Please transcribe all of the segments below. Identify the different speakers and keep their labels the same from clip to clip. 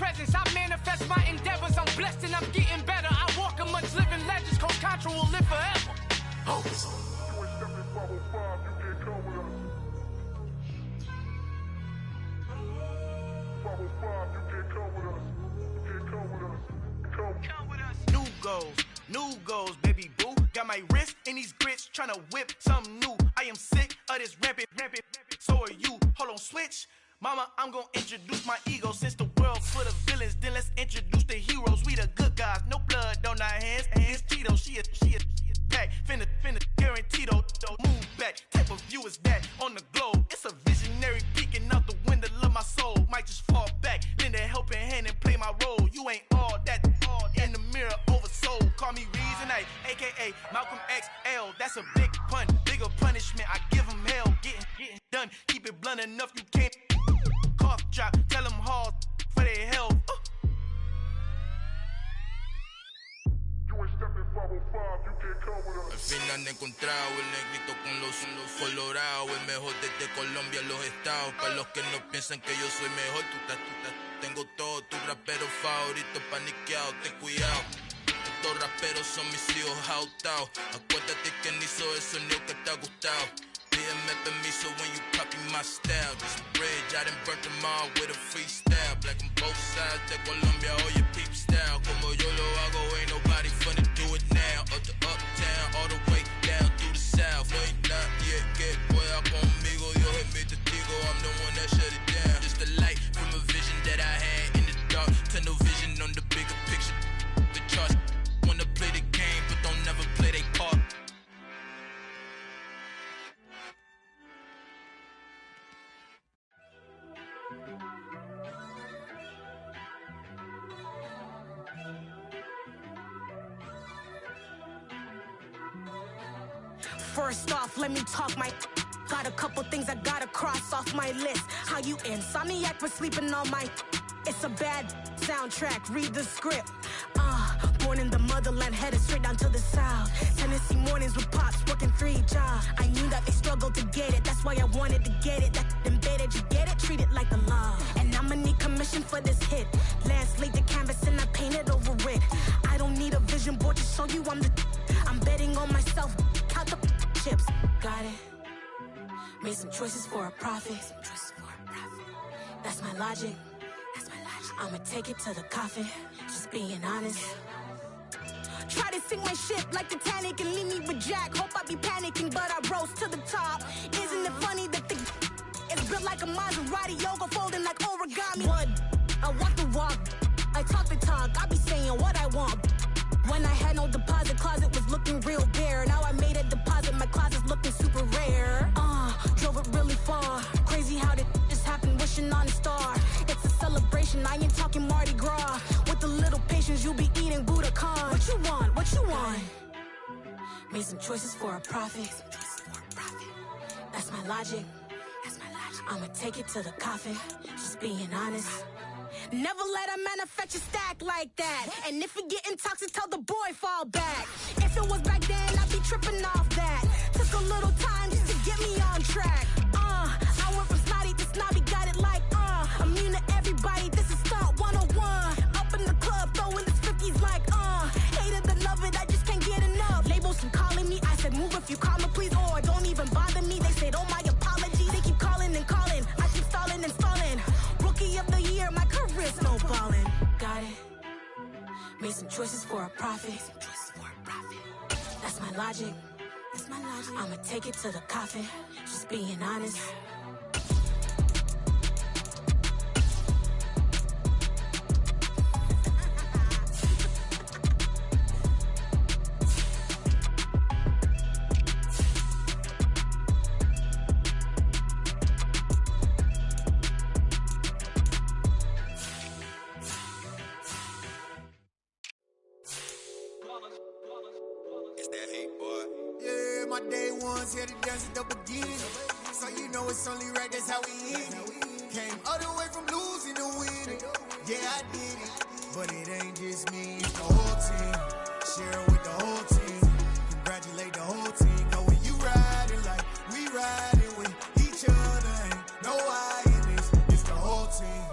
Speaker 1: presence. I manifest my endeavors. I'm blessed and I'm getting better. I walk amongst living legends. Coach Contra will live forever. Oh. You ain't stepping 505, you can't come with us. 505, you can't come with us. You can't come with us. Come with us. New goals, baby boo. Got my wrist in these grits, tryna whip something new. I am sick of this rampant. So are you. Hold on, switch. Mama, I'm gonna introduce my ego. Since the world's full of villains, then let's introduce the heroes. We the good guys, no blood on our hands. Hands Tito, she a pack. Finna guarantee though. Move back. Type of view is that on the globe? It's a visionary peeking out the window of my soul. Might just fall back, lend a helping hand and play my role. You ain't all that in the mirror oversold. Call me Reason A, aka Malcolm XL. That's a big pun, bigger punishment. I give him hell, getting done. Keep it blunt enough, you can't cough drop. Tell them hard for their health.
Speaker 2: Al fin han encontrado el negrito con los colorados, el mejor desde Colombia, los estados. Para los que no piensan que yo soy mejor, tengo todos tus raperos favoritos paniqueados, ten cuidado. Estos raperos son mis hijos jautados. Acuérdate que ni hizo el sonido que te ha gustado. Pídeme permiso when you copy my style. This bridge, I done burnt them all with a freestyle. Black on both sides de Colombia, oye peep style. Como yo lo hago, ain't nobody finna do it now. Up to uptown, all the way down through the south. No hay nadie que pueda conmigo. Dios es mi testigo, I'm the one that shut it down. Just the light from a vision that I had in the dark. Tunnel vision on the bigger picture. The charts wanna play the game, but don't never play their part.
Speaker 3: First off, let me talk my... Got a couple things I gotta cross off my list. How you insomniac for sleeping on my... It's a bad soundtrack, read the script. Born in the motherland, headed straight down to the south. Tennessee mornings with pops, working 3 jobs. I knew that they struggled to get it, that's why I wanted to get it. That embedded, you get it, treat it like a law. And I'ma need commission for this hit. Last laid the canvas and I painted over it. I don't need a vision board to show you I'm the... I'm betting on myself, count the chips. Got it. Made some choices for a profit. That's my logic. I'ma take it to the coffin, just being honest. Try to sink my ship like Titanic and leave me with Jack. Hope I be panicking, but I rose to the top. Isn't it funny that the it's built like a Maserati, yoga folding like origami? What? I walk the walk, I talk the talk, I be saying what I want. When I had no deposit, closet was looking real bare. Now I made a deposit, my closet's looking super rare. Drove it really far. Crazy how did this happen, wishing on a star. It's a celebration, I ain't talking Mardi Gras. With a little patience, you'll be eating Budokan. What you want? What you want? Made some choices for a profit. That's my logic. I'ma take it to the coffin, just being honest. Never let a manufacture stack like that. And if you getting toxic, tell the boy fall back. If it was back then, I'd be tripping off that. Took a little time just to get me on track. I went from snotty to snobby, got it like, immune to everybody, this is stunt 101. Up in the club, throwing the 50s like, hate it, then love it, I just can't get enough. Labels from calling me, I said move if you call me please, or don't even bother me. They said, oh my apologies, they keep calling and calling. I keep stalling and stalling. Rookie of the year, my career's snowballing. Got it. Made some choices for a profit. That's my logic. I'ma take it to the coffin, just being honest.
Speaker 4: Here to dance at the beginning, so you know it's only right, that's how we hit it. Came all the way from losing to winning. Yeah, I did it, but it ain't just me, it's the whole team. Share it with the whole team. Congratulate the whole team. Know when you riding like we riding with each other, ain't no I in this. It's the whole team.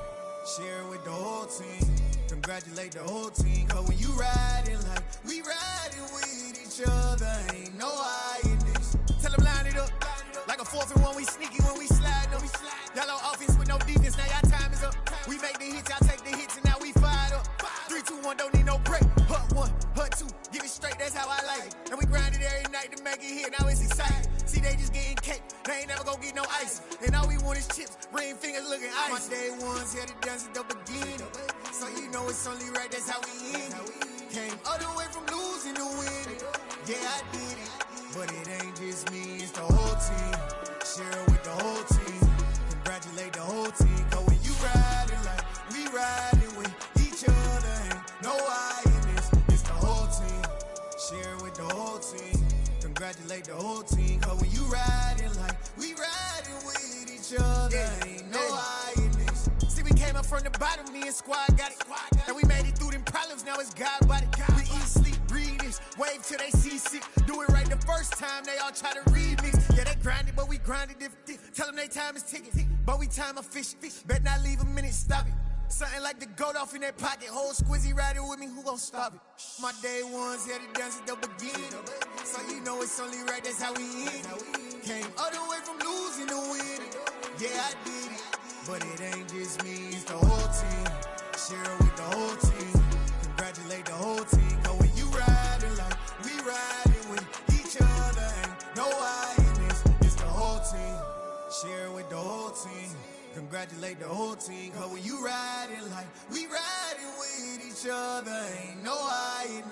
Speaker 4: Share it with the whole team. Congratulate the whole team. Cause when you riding like we riding with each other, ain't no hiding this. Tell them line it up. Like a 4th and 1, we sneaky when we slide up. Y'all on offense with no defense, now y'all time is up. We make the hits, y'all take the hits, and now we fired up. 3, 2, 1, don't need no break. Hut 1, hut 2, give it straight, that's how I like it. And we grind it every night to make it hit, now it's exciting. See, they just getting cake, they ain't never gonna get no ice. And all we want is chips, ring fingers looking ice. My day ones here to dance at the beginning. So you know it's only right, that's how we end it. Came all the way from losing to winning. Yeah, I did it. But it ain't just me, it's the whole team. Share it with the whole team. Congratulate the whole team. Cause when you riding like we riding with each other, ain't no hiding. It's the whole team. Share it with the whole team. Congratulate the whole team. Cause when you riding like we riding with each other, ain't no hiding. See, we came up from the bottom, me and squad got it. And we made it through them problems, now it's God body. We eat, sleep, breathe this, wave till they see sick. Do it right the first time, they all try to remix. Yeah, they grinded, but we grinded different. Tell them they time is ticking, but we time efficient. Bet not leave a minute, stop it. Something like the goat off in that pocket. Whole squizzy riding with me, who gon' stop it? My day ones here to dance at the beginning. So you know it's only right, that's how we end it. Came all the way from losing to winning. Yeah, I did it. But it ain't just me, it's the whole team. Share it with the whole team. Congratulate the whole team. Cause when you riding like we riding with each other, ain't no hiding. It's the whole team. Share it with the whole team. Congratulate the whole team. Cause when you riding like we riding with each other, ain't no hiding.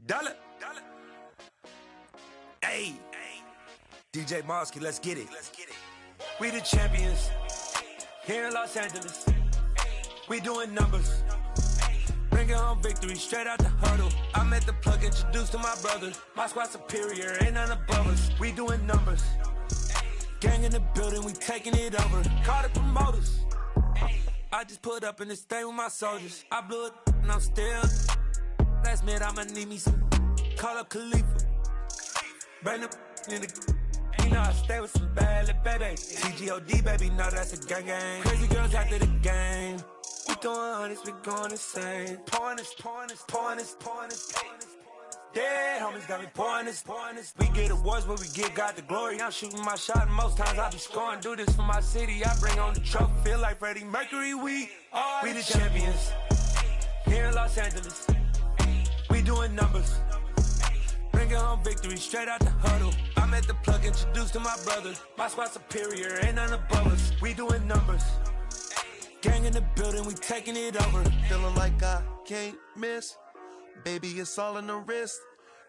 Speaker 5: Dollar. Hey. DJ Mosky, let's get it. We the champions here in Los Angeles. We doing numbers. Bringing home victory straight out the huddle. I met the plug, introduced to my brother. My squad superior, ain't none above us. We doing numbers. Gang in the building, we taking it over. Call the promoters. I just put up in this thing with my soldiers. I blew it and I'm still. Last minute I'ma need me some. Call up Khalifa. Bring the in the. You know I stay with some bad little baby. CGOD baby, no that's a gang gang. Crazy girls after the game. We doing hundreds, we going insane. Pouring this. Dead homies got me pouring this. We get awards, but we give God the glory. I'm shooting my shot, and most times I be scoring. Do this for my city, I bring on the trophy. Feel like Freddie Mercury, we the champions here in Los Angeles. We doing numbers. Bringing home victory straight out the huddle. I met the plug, introduced to my brother. My squad superior, ain't none above us. We doing numbers. Gang in the building, we taking it over.
Speaker 6: Feeling like I can't miss. Baby, it's all in the wrist.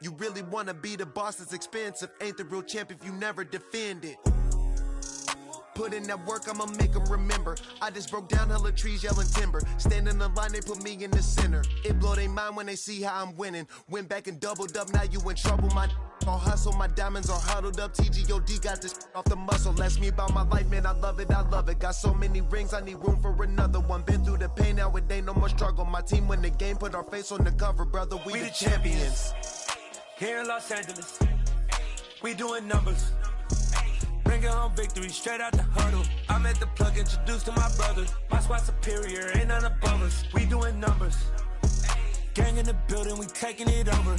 Speaker 6: You really wanna be the boss, it's expensive. Ain't the real champ if you never defend it. Put in that work, I'ma make them remember. I just broke down hella trees, yelling timber. Standing in the line, they put me in the center. It blow their mind when they see how I'm winning. Went back and doubled up, now you in trouble. My all hustle, my diamonds are huddled up. TGOD got this off the muscle. Ask me about my life, man, I love it. Got so many rings, I need room for another one. Been through the pain, now it ain't no more struggle. My team win the game, put our face on the cover, brother. We the champions.
Speaker 5: Here in Los Angeles, we doing numbers. Bringing home victory straight out the huddle. I met the plug, introduced to my brother. My squad superior, ain't none above us. We doing numbers. Gang in the building, we taking it over.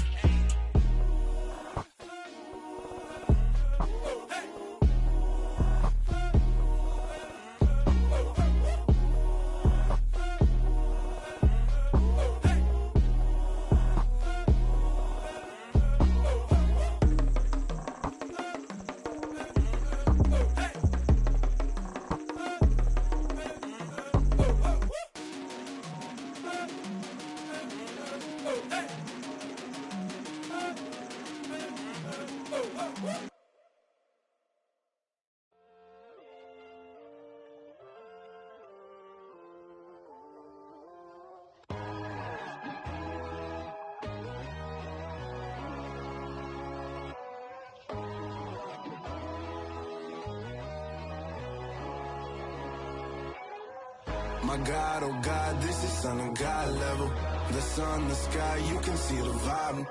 Speaker 5: My God, oh God, this is Son of God level. The sun, the sky, you can see the vibe.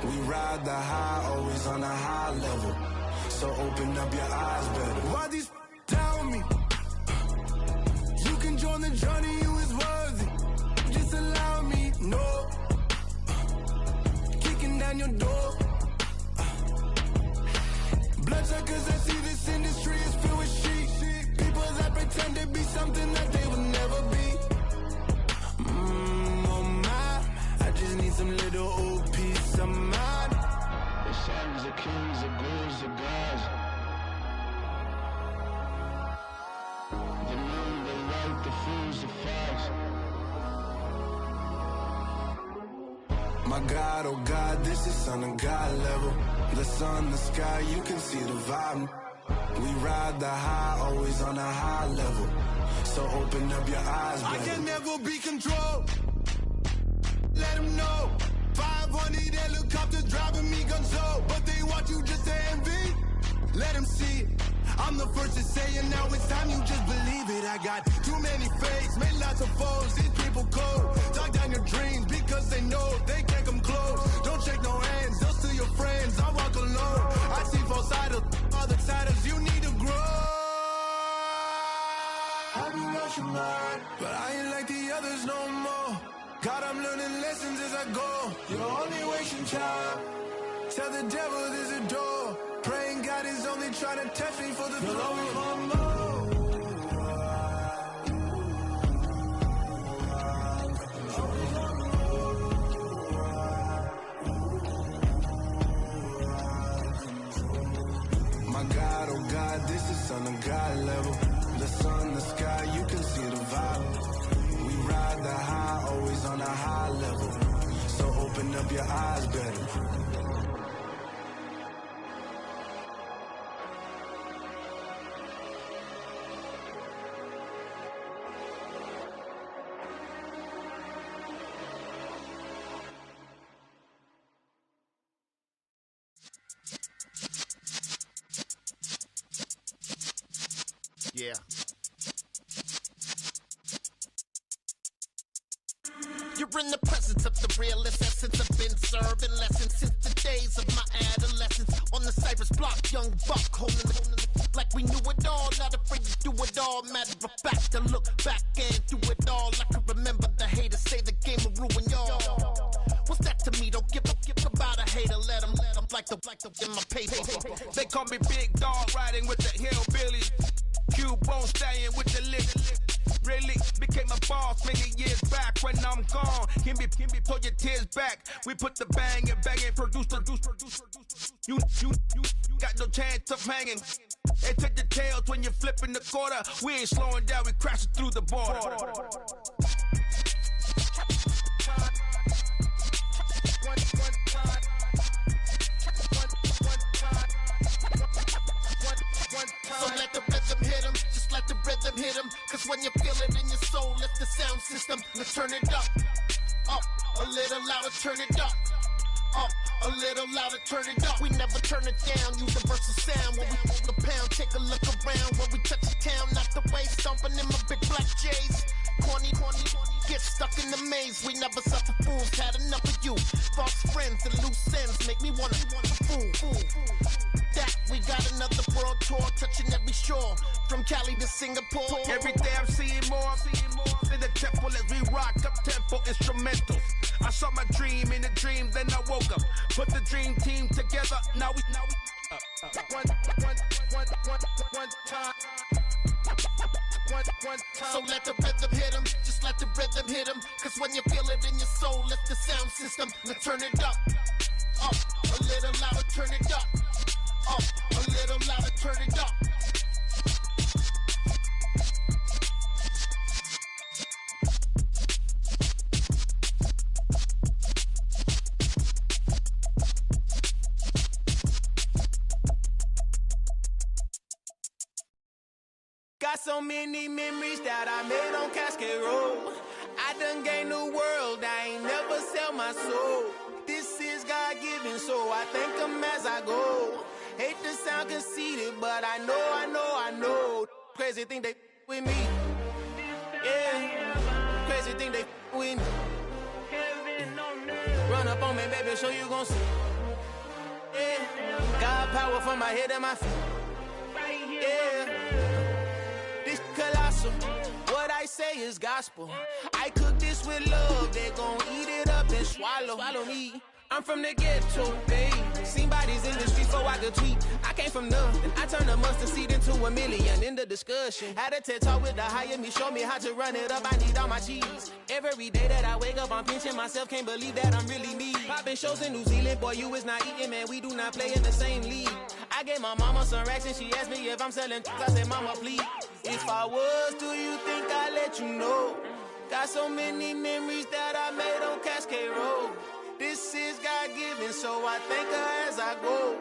Speaker 5: We ride the high, always on a high level. So open up your eyes better. Why these tell me? You can join the journey, you is worthy. Just allow me, no. Kicking down your door. Bloodshot cause I see this industry is filled with sheep. People that pretend to be something that they will never be. Oh my, I just need some little old peace of mind. The sons of kings, the gurus, the gods. The moon, the light, the fools, the facts. My God, oh God, this is Son of God level. The sun, the sky, you can see the vibe. We ride the high, always on a high level. So open up your eyes, baby. I can never be controlled. Let them know. 500 helicopters driving me gonzo. But they want you just to envy. Let them see it. I'm the first to say it, now it's time you just believe it. I got too many fakes, made lots of foes. These people cold. Talk down your dreams because they know they can't come close. Don't shake no hands, they'll steal your friends. I walk alone. I see false idols, other siders. You need to grow. Have you lost your mind? But I ain't like the others no more. God, I'm learning lessons as I go. You're only wasting time. Tell the devil there's a door. Praying God is only trying to test me for the flow. My God, oh God, this is Son of God level. The sun, the sky, you can see the vibe. We ride the high, always on a high level. So open up your eyes better.
Speaker 7: Yeah. You're in the presence of the realest essence. I've been serving lessons since the days of my adolescence. On the Cypress block, young buck holding the like we knew it all. Not afraid to do it all. Matter of fact, to look back and do it all. I can remember the haters say the game will ruin y'all. What's that to me? Don't give about a hater. Let them like the in my paper.
Speaker 8: They call me Big Dog, riding with the hillbillies. Cubone staying with the lick. Really became a boss many years back. When I'm gone, can be pull your tears back. We put the bang and produce. You got no chance of hanging. They take the tails when you're flipping the quarter. We ain't slowing down, we crashing through the border.
Speaker 7: So let the rhythm hit him, just let the rhythm hit him. Cause when you feel it in your soul, lift the sound system. Now turn it up, a little louder, turn it up. A little louder, turn it up. We never turn it down, universal sound. When we hold the pound, take a look around. When we touch the town, not the way, stomping in my big black J's. Corny, get stuck in the maze. We never suffer fools, had enough of you. False friends and loose ends make me wanna fool. That we got another world tour, touching every shore, from Cali to Singapore.
Speaker 8: Every day I'm seeing more in the temple as we rock up tempo instrumentals. I saw my dream in a dream, then I woke up. Put the dream team together. Now we one time.
Speaker 7: So let the rhythm hit him, just let the rhythm hit him. Cause when you feel it in your soul, lift the sound system. Now turn it up, a little louder, turn it up. A little louder, turn it up.
Speaker 1: Got so many memories that I made on Cascade Road. I done gained the world, I ain't never sell my soul. This is God-given, so I thank him as I go. Hate to sound conceited, but I know. Crazy thing they with me. Yeah. with me. Run up on me, baby, so you gon' see. Yeah, God power from my head and my feet. Yeah, this colossal. What I say is gospel. I cook this with love. They gon' eat it up and swallow me. I'm from the ghetto, babe. Seen bodies in the streets before I could tweet. I came from nothing. I turned a mustard seed into $1 million in the discussion. Had a TED talk with the higher me, show me how to run it up. I need all my cheese. Every day that I wake up, I'm pinching myself. Can't believe that I'm really me. Popping shows in New Zealand, boy, you is not eating, man. We do not play in the same league. I gave my mama some racks and she asked me if I'm selling. I said, mama, please. If I was, do you think I'd let you know? Got so many memories that I made on Cascade Road. This is God-given, so I thank her as I go.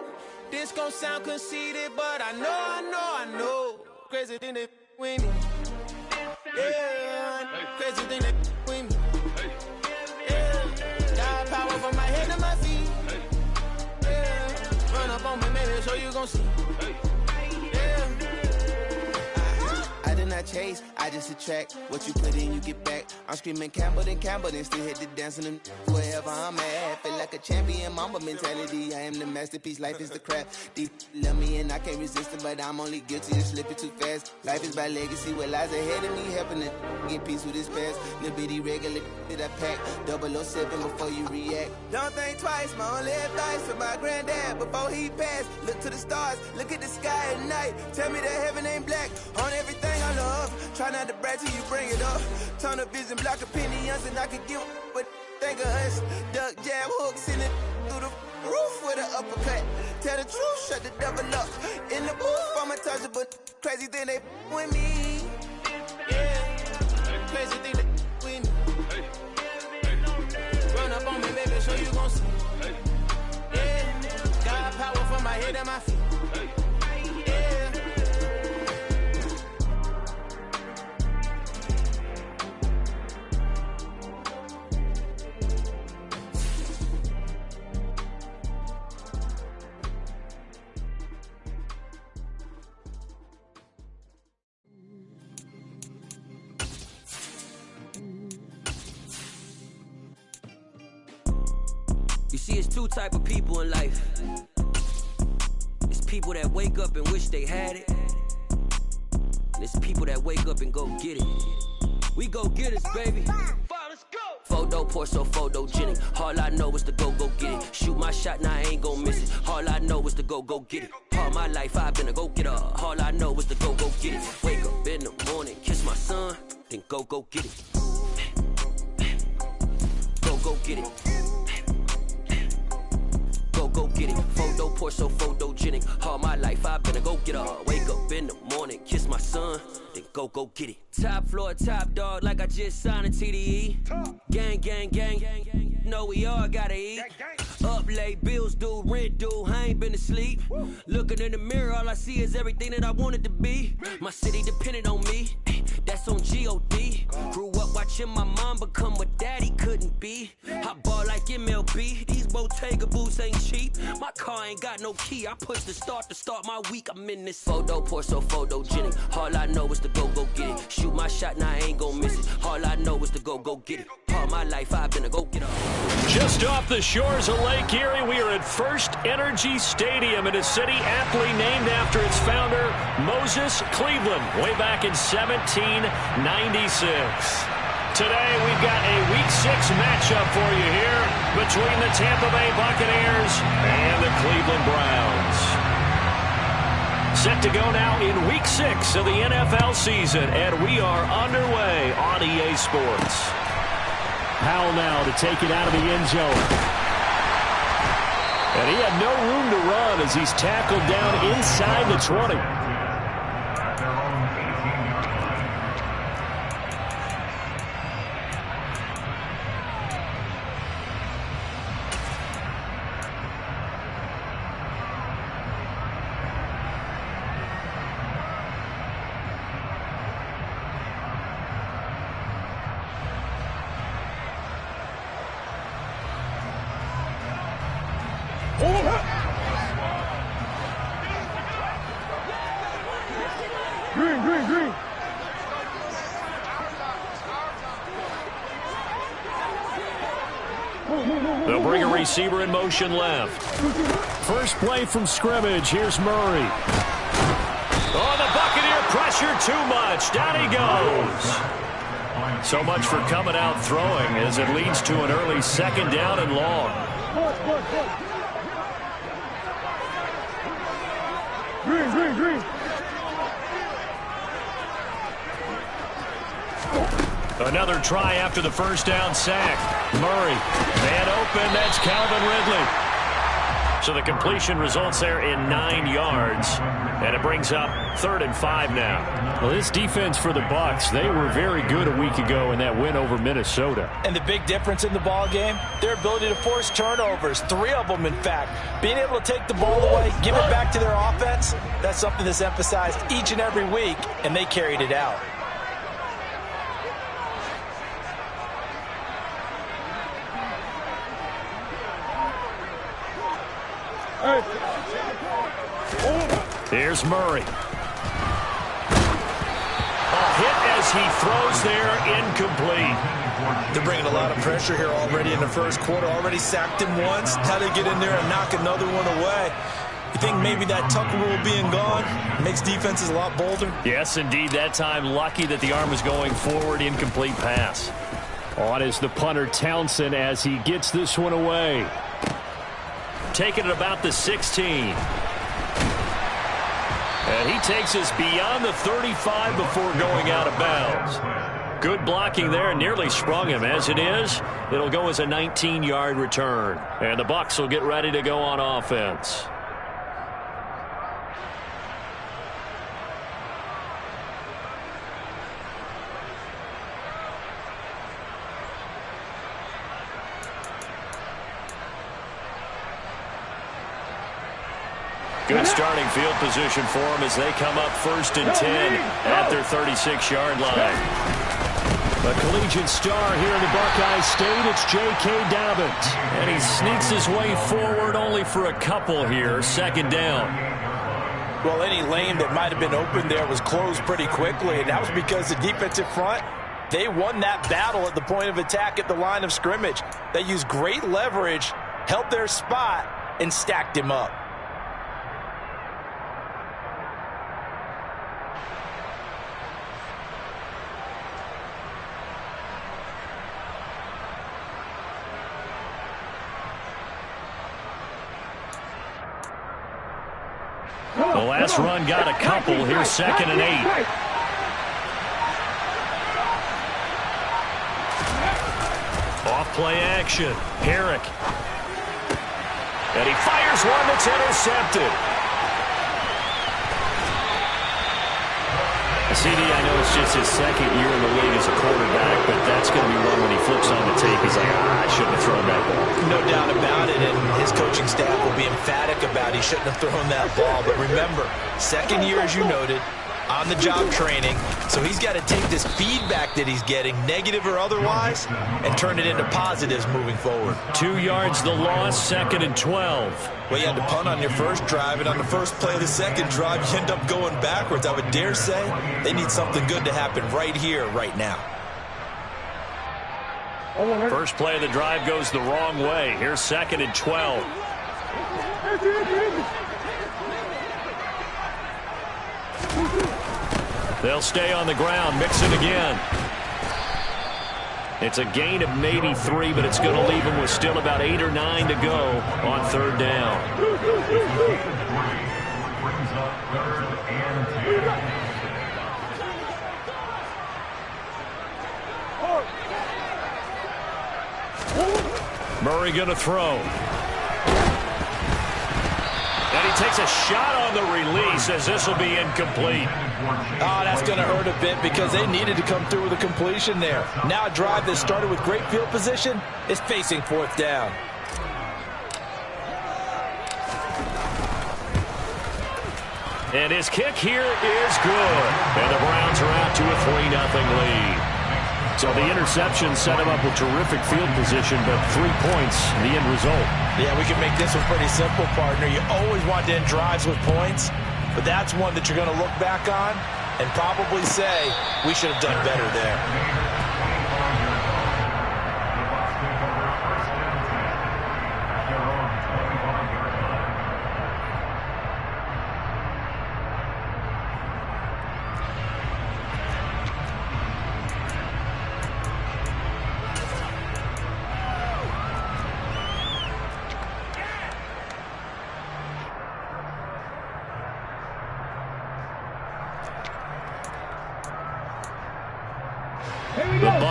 Speaker 1: This gon' sound conceited, but I know. Crazy thing that with me. Yeah, crazy thing that with me. Yeah, God power from my head to my feet. Yeah, run up on me, maybe, so you gon' see. I did not chase, I just attract. What you put in, you get back. I'm screaming Campbell, then still hit the dancing and wherever I'm at. Feel like a champion, mamba mentality. I am the masterpiece, life is the crap. These love me and I can't resist it, but I'm only guilty of slipping too fast. Life is by legacy, what lies ahead of me, helping to get peace with this past. Little bitty regular that I pack, 007 before you react. Don't think twice, my only advice for my granddad before he passed. Look to the stars, look at the sky at night. Tell me that heaven ain't black on everything I love. Try not to brag till you bring it up. Tunnel vision, block opinions, and I could give but think of us. Duck jab hooks in it through the roof with an uppercut. Tell the truth, shut the devil up. In the booth, I'm untouchable. Crazy thing they with me. Yeah, crazy thing they with me. Run up on me, baby, so you gon' see. Yeah, God power from my head and my feet.
Speaker 9: You see, it's two type of people in life. It's people that wake up and wish they had it. And it's people that wake up and go get it. We go get it, baby. Photo, Porso, photogenic. All I know is to go get it. Shoot my shot, now I ain't gon' miss it. All I know is to go get it. All my life I've been a go-getter. All I know is to go get it. Wake up in the morning, kiss my son, then go get it. Go get it. Go get it. Photo, Porso, photogenic. All my life I've been a go-getter. Wake up in the morning, kiss my son, then go get it. Top floor, top dog, like I just signed a TDE. Gang. Know we all gotta eat. Up late, bills due, rent due, I ain't been asleep. Looking in the mirror, all I see is everything that I wanted to be. My city depended on me, that's on G.O.D. Grew up watching my mom become what daddy couldn't be. I ball like MLB, these Bottega boots ain't cheap. My car ain't got no key, I push the start to start my week. I'm in this photo, Porso, photogenic. All I know is to go get it. Shoot my shot, now I ain't gon' miss it. All I know is to go get it. All my life I've been a go-getter.
Speaker 10: Just off the shores of Lake Erie, we are at First Energy Stadium in a city aptly named after its founder, Moses Cleveland, way back in 1796. Today, we've got a Week 6 matchup for you here between the Tampa Bay Buccaneers and the Cleveland Browns. Set to go now in Week 6 of the NFL season, and we are underway on EA Sports. Powell now to take it out of the end zone. And he had no room to run as he's tackled down inside the 20. receiver in motion left. First play from scrimmage. Here's Murray. Oh, the Buccaneer pressure too much. Down he goes. So much for coming out throwing as it leads to an early second down and long. Green. Another try after the first down sack. Murray, man open, that's Calvin Ridley. So the completion results there in 9 yards, and it brings up 3rd and 5 now. Well, this defense for the Bucs, they were very good a week ago in that win over Minnesota.
Speaker 11: And the big difference in the ball game, their ability to force turnovers, 3 of them in fact. Being able to take the ball away, give it back to their offense, that's something that's emphasized each and every week, and they carried it out.
Speaker 10: Here's Murray. A hit as he throws there, incomplete.
Speaker 11: They're bringing a lot of pressure here already in the first quarter. Already sacked him once. How they get in there and knock another one away. You think maybe that Tucker rule being gone makes defenses a lot bolder?
Speaker 10: Yes, indeed. That time, lucky that the arm was going forward. Incomplete pass. On is the punter, Townsend, as he gets this one away. Taking it about the 16. And he takes us beyond the 35 before going out of bounds. Good blocking there, nearly sprung him. As it is, it'll go as a 19-yard return. And the Bucs will get ready to go on offense. Good starting field position for them as they come up 1st and 10 at their 36-yard line. A collegiate star here in the Buckeye State, it's J.K. Dobbins. And he sneaks his way forward only for a couple here, 2nd down.
Speaker 11: Well, any lane that might have been open there was closed pretty quickly, and that was because the defensive front, they won that battle at the point of attack at the line of scrimmage. They used great leverage, held their spot, and stacked him up.
Speaker 10: The last run got a couple. Here's 2nd and 8. Off play action. Herrick. And he fires one that's intercepted. CD, I know it's just his 2nd year in the league as a quarterback, but that's going to be one when he flips on the tape. He's like, I shouldn't have thrown that ball.
Speaker 11: No doubt about it, and his coaching staff will be emphatic about he shouldn't have thrown that ball. But remember, 2nd year, as you noted, on-the-job training, so he's got to take this feedback that he's getting, negative or otherwise, and turn it into positives moving forward.
Speaker 10: 2 yards the loss, 2nd and 12.
Speaker 11: Well, you had to punt on your first drive, and on the first play of the second drive, you end up going backwards. I would dare say they need something good to happen right here, right now.
Speaker 10: First play of the drive goes the wrong way. Here's 2nd and 12. They'll stay on the ground, mix it again. It's a gain of maybe 3, but it's going to leave them with still about 8 or 9 to go on 3rd down. Murray going to throw. And he takes a shot on the release as this will be incomplete.
Speaker 11: Oh, that's going to hurt a bit because they needed to come through with a completion there. Now a drive that started with great field position is facing 4th down.
Speaker 10: And his kick here is good. And the Browns are out to a 3-0 lead. So the interception set him up with terrific field position, but 3 points, the end result.
Speaker 11: Yeah, we can make this one pretty simple, partner. You always want to end drives with points, but that's one that you're going to look back on and probably say, we should have done better there.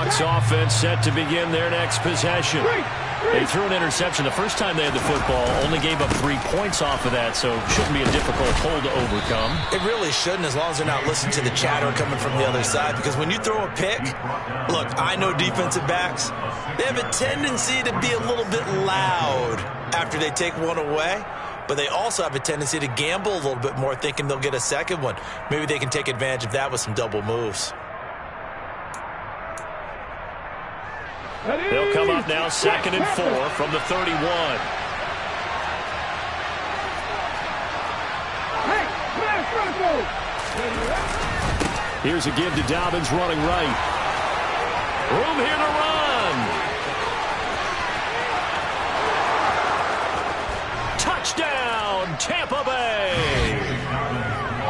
Speaker 10: Bucs offense set to begin their next possession. They threw an interception the first time they had the football, only gave up 3 points off of that, so shouldn't be a difficult hole to overcome.
Speaker 11: It really shouldn't, as long as they're not listening to the chatter coming from the other side, because when you throw a pick, look, I know defensive backs, they have a tendency to be a little bit loud after they take one away, but they also have a tendency to gamble a little bit more, thinking they'll get a second one. Maybe they can take advantage of that with some double moves.
Speaker 10: They'll come up now 2nd and 4 from the 31. Here's a give to Dobbins running right. Room here to run. Touchdown, Tampa Bay.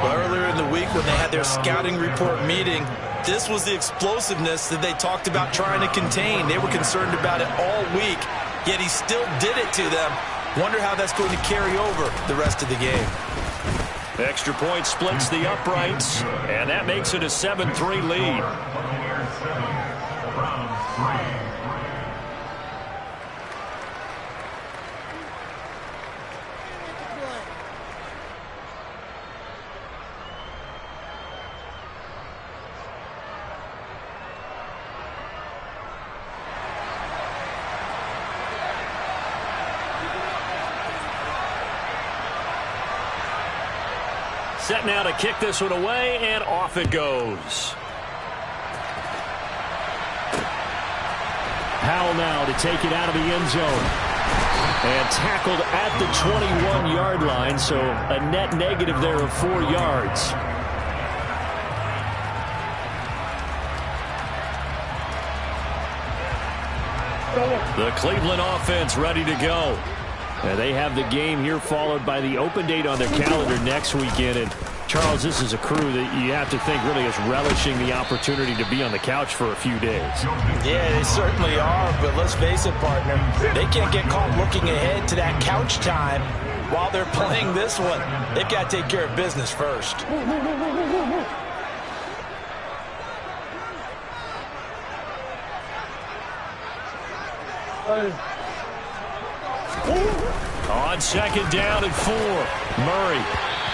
Speaker 11: Well, earlier in the week when they had their scouting report meeting, this was the explosiveness that they talked about trying to contain. They were concerned about it all week, yet he still did it to them. Wonder how that's going to carry over the rest of the game.
Speaker 10: Extra point splits the uprights, and that makes it a 7-3 lead. Set now to kick this one away, and off it goes. Powell now to take it out of the end zone. And tackled at the 21-yard line, so a net negative there of 4 yards. The Cleveland offense ready to go. They have the game here followed by the open date on their calendar next weekend. And, Charles, this is a crew that you have to think really is relishing the opportunity to be on the couch for a few days.
Speaker 11: Yeah, they certainly are, but let's face it, partner, they can't get caught looking ahead to that couch time while they're playing this one. They've got to take care of business first.
Speaker 10: On 2nd down and 4, Murray.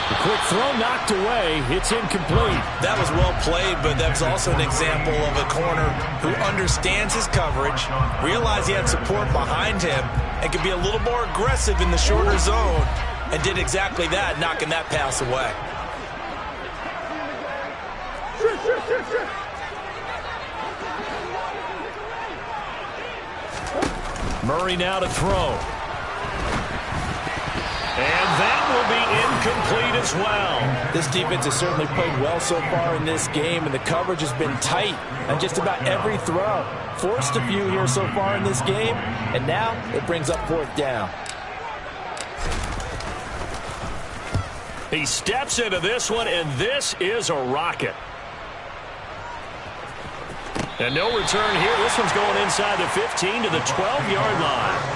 Speaker 10: The quick throw knocked away. It's incomplete.
Speaker 11: That was well played, but that's also an example of a corner who understands his coverage, realized he had support behind him, and could be a little more aggressive in the shorter zone, and did exactly that, knocking that pass away.
Speaker 10: Murray now to throw. And that will be incomplete as well.
Speaker 11: This defense has certainly played well so far in this game, and the coverage has been tight on just about every throw. Forced a few here so far in this game, and now it brings up 4th down.
Speaker 10: He steps into this one, and this is a rocket. And no return here. This one's going inside the 15 to the 12-yard line.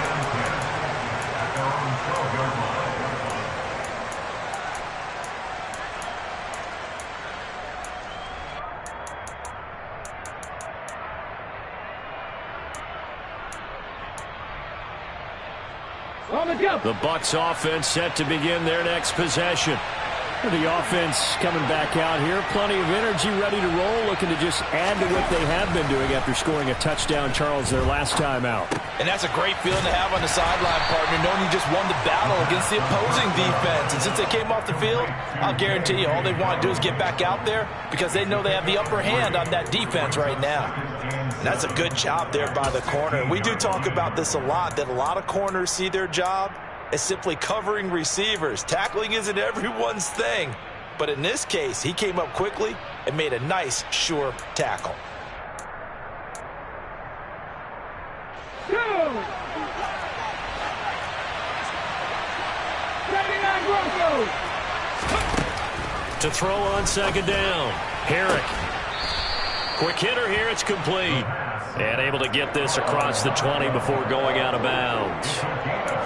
Speaker 10: The Bucs offense set to begin their next possession. The offense coming back out here. Plenty of energy, ready to roll, looking to just add to what they have been doing after scoring a touchdown, Charles, their last time out.
Speaker 11: And that's a great feeling to have on the sideline, partner, knowing you just won the battle against the opposing defense. And since they came off the field, I'll guarantee you all they want to do is get back out there because they know they have the upper hand on that defense right now. And that's a good job there by the corner. And we do talk about this a lot, that a lot of corners see their job as simply covering receivers. Tackling isn't everyone's thing. But in this case, he came up quickly and made a nice, sure tackle.
Speaker 10: To throw on 2nd down, Herrick. Quick hitter here, it's complete. And able to get this across the 20 before going out of bounds.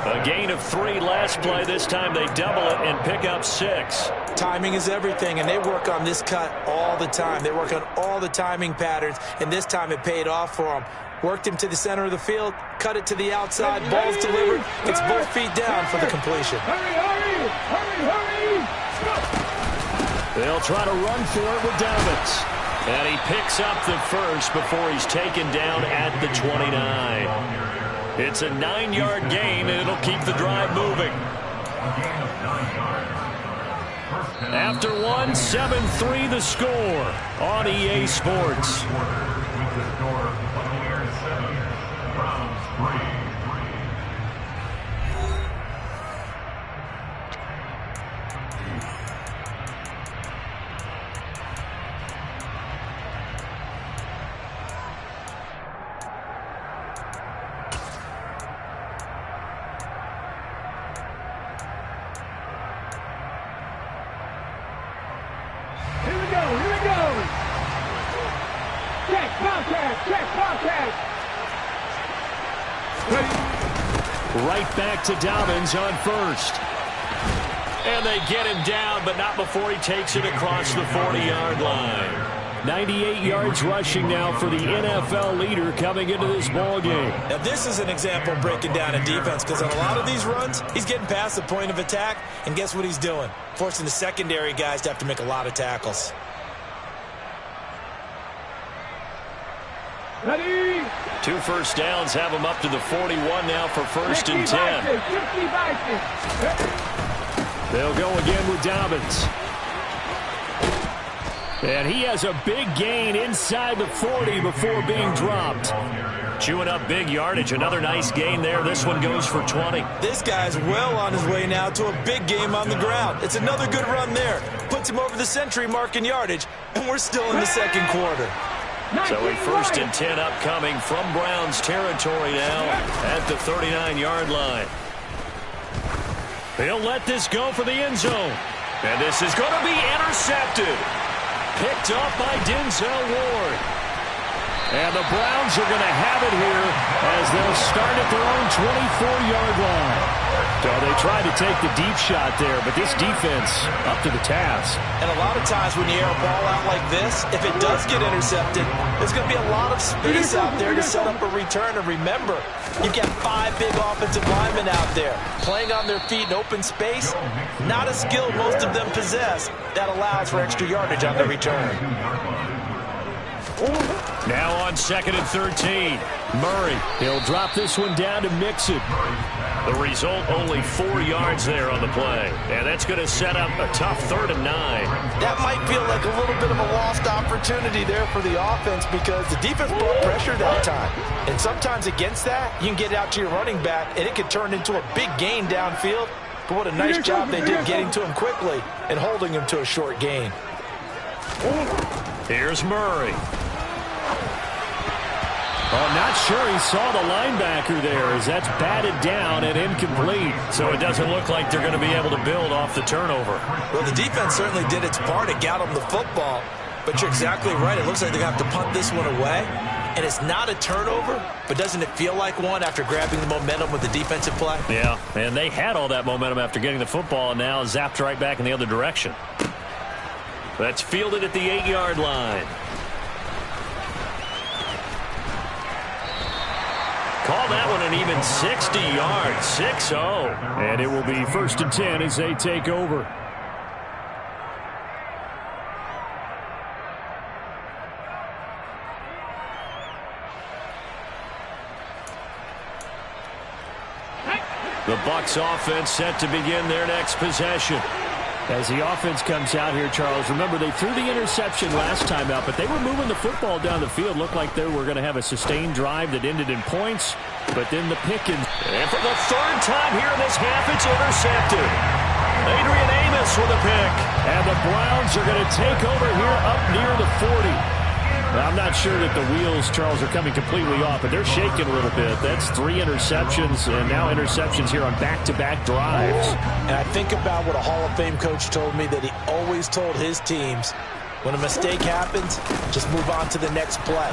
Speaker 10: A gain of 3 last play. This time they double it and pick up 6.
Speaker 11: Timing is everything, and they work on this cut all the time. They work on all the timing patterns, and this time it paid off for them. Worked him to the center of the field, cut it to the outside, ball's delivered, gets both feet down for the completion.
Speaker 10: They'll try to run for it with Goatvs. And he picks up the first before he's taken down at the 29. It's a 9-yard gain, and it'll keep the drive moving. After one, 7-3 the score on EA Sports. Right back to Dobbins on first. And they get him down, but not before he takes it across the 40-yard line. 98 yards rushing now for the NFL leader coming into this ball game.
Speaker 11: Now this is an example of breaking down a defense, because on a lot of these runs, he's getting past the point of attack, and guess what he's doing? Forcing the secondary guys to have to make a lot of tackles.
Speaker 10: Ready. 2 first downs have him up to the 41 now for 1st and 10. They'll go again with Dobbins. And he has a big gain inside the 40 before being dropped. Chewing up big yardage. Another nice gain there. This one goes for 20.
Speaker 11: This guy's well on his way now to a big game on the ground. It's another good run there. Puts him over the century mark in yardage, and we're still in the second quarter.
Speaker 10: So a 1st and 10 upcoming from Browns territory now at the 39-yard line. He'll let this go for the end zone. And this is going to be intercepted. Picked up by Denzel Ward. And the Browns are going to have it here as they'll start at their own 24-yard line. So they tried to take the deep shot there, but this defense up to the task.
Speaker 11: And a lot of times when you air a ball out like this, if it does get intercepted, there's going to be a lot of space out there to set up a return. And remember, you've got 5 big offensive linemen out there playing on their feet in open space. Not a skill most of them possess that allows for extra yardage on the return.
Speaker 10: Now on 2nd and 13. Murray, he'll drop this one down to Mixon. The result, only 4 yards there on the play. And that's going to set up a tough 3rd and 9.
Speaker 11: That might feel like a little bit of a lost opportunity there for the offense, because the defense brought pressure that time. And sometimes against that, you can get out to your running back, and it could turn into a big gain downfield. But what a nice job they did getting to him quickly and holding him to a short gain.
Speaker 10: Here's Murray. I'm not sure he saw the linebacker there, as that's batted down and incomplete. So it doesn't look like they're going to be able to build off the turnover.
Speaker 11: Well, the defense certainly did its part to get them the football. But you're exactly right. It looks like they're going to have to punt this one away. And it's not a turnover, but doesn't it feel like one after grabbing the momentum with the defensive play?
Speaker 10: Yeah, and they had all that momentum after getting the football, and now zapped right back in the other direction. That's fielded at the 8-yard line. Call that one an even 60 yards, 6-0. And it will be 1st and 10 as they take over. The Bucs offense set to begin their next possession. As the offense comes out here, Charles, remember they threw the interception last time out, but they were moving the football down the field. Looked like they were going to have a sustained drive that ended in points, but then the Pickens. And for the 3rd time here in this half, it's intercepted. Adrian Amos with a pick. And the Browns are going to take over here up near the 40. I'm not sure that the wheels, Charles, are coming completely off, but they're shaking a little bit. That's 3 interceptions, and now interceptions here on back-to-back drives.
Speaker 11: And I think about what a Hall of Fame coach told me, that he always told his teams, when a mistake happens, just move on to the next play.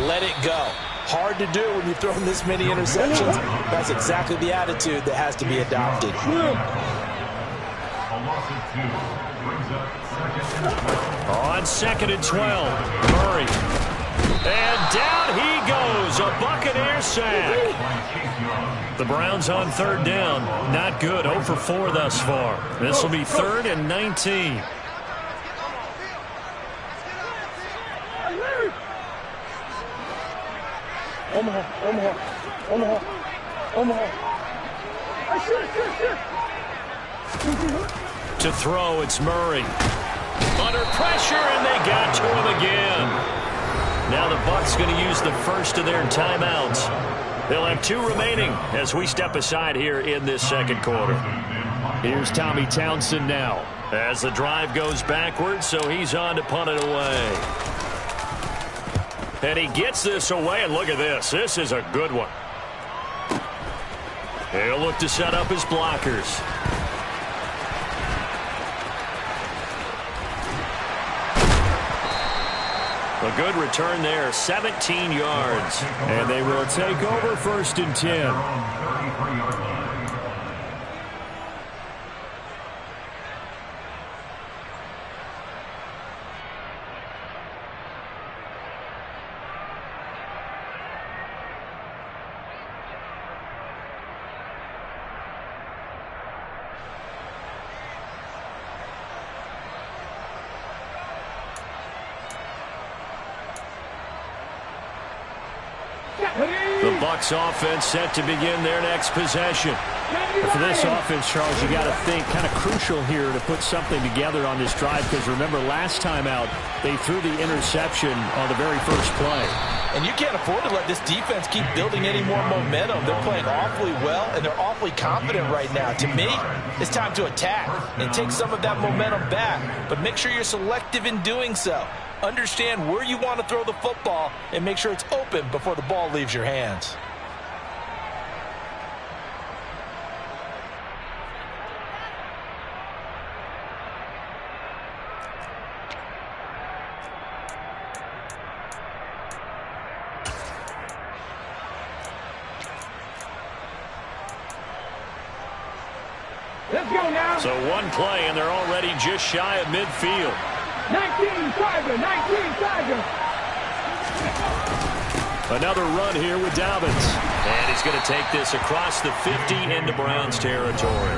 Speaker 11: Let it go. Hard to do when you've thrown this many interceptions. That's exactly the attitude that has to be adopted.
Speaker 10: On 2nd and 12, Murray. And down he goes, a Buccaneer sack. The Browns on 3rd down. Not good, 0 for 4 thus far. This will be 3rd and 19. Omaha. To throw, it's Murray. Under pressure, and they got to him again. Now the Bucs going to use the first of their timeouts. They'll have 2 remaining as we step aside here in this 2nd quarter. Here's Tommy Townsend now as the drive goes backwards, so he's on to punt it away. And he gets this away, and look at this. This is a good one. He'll look to set up his blockers. A good return there, 17 yards. And they will take over 1st and 10. The Bucs offense set to begin their next possession.
Speaker 12: For this offense, Charles, you got to think kind of crucial here to put something together on this drive, because remember last time out they threw the interception on the very first play.
Speaker 11: And you can't afford to let this defense keep building any more momentum. They're playing awfully well, and they're awfully confident right now. To me, it's time to attack and take some of that momentum back, but make sure you're selective in doing so. Understand where you want to throw the football and make sure it's open before the ball leaves your hands.
Speaker 12: Let's go now.
Speaker 10: So one play, and they're already just shy of midfield.
Speaker 12: 19 Tiger, 19 Tiger.
Speaker 10: Another run here with Dobbins. And he's going to take this across the 50 into Browns territory.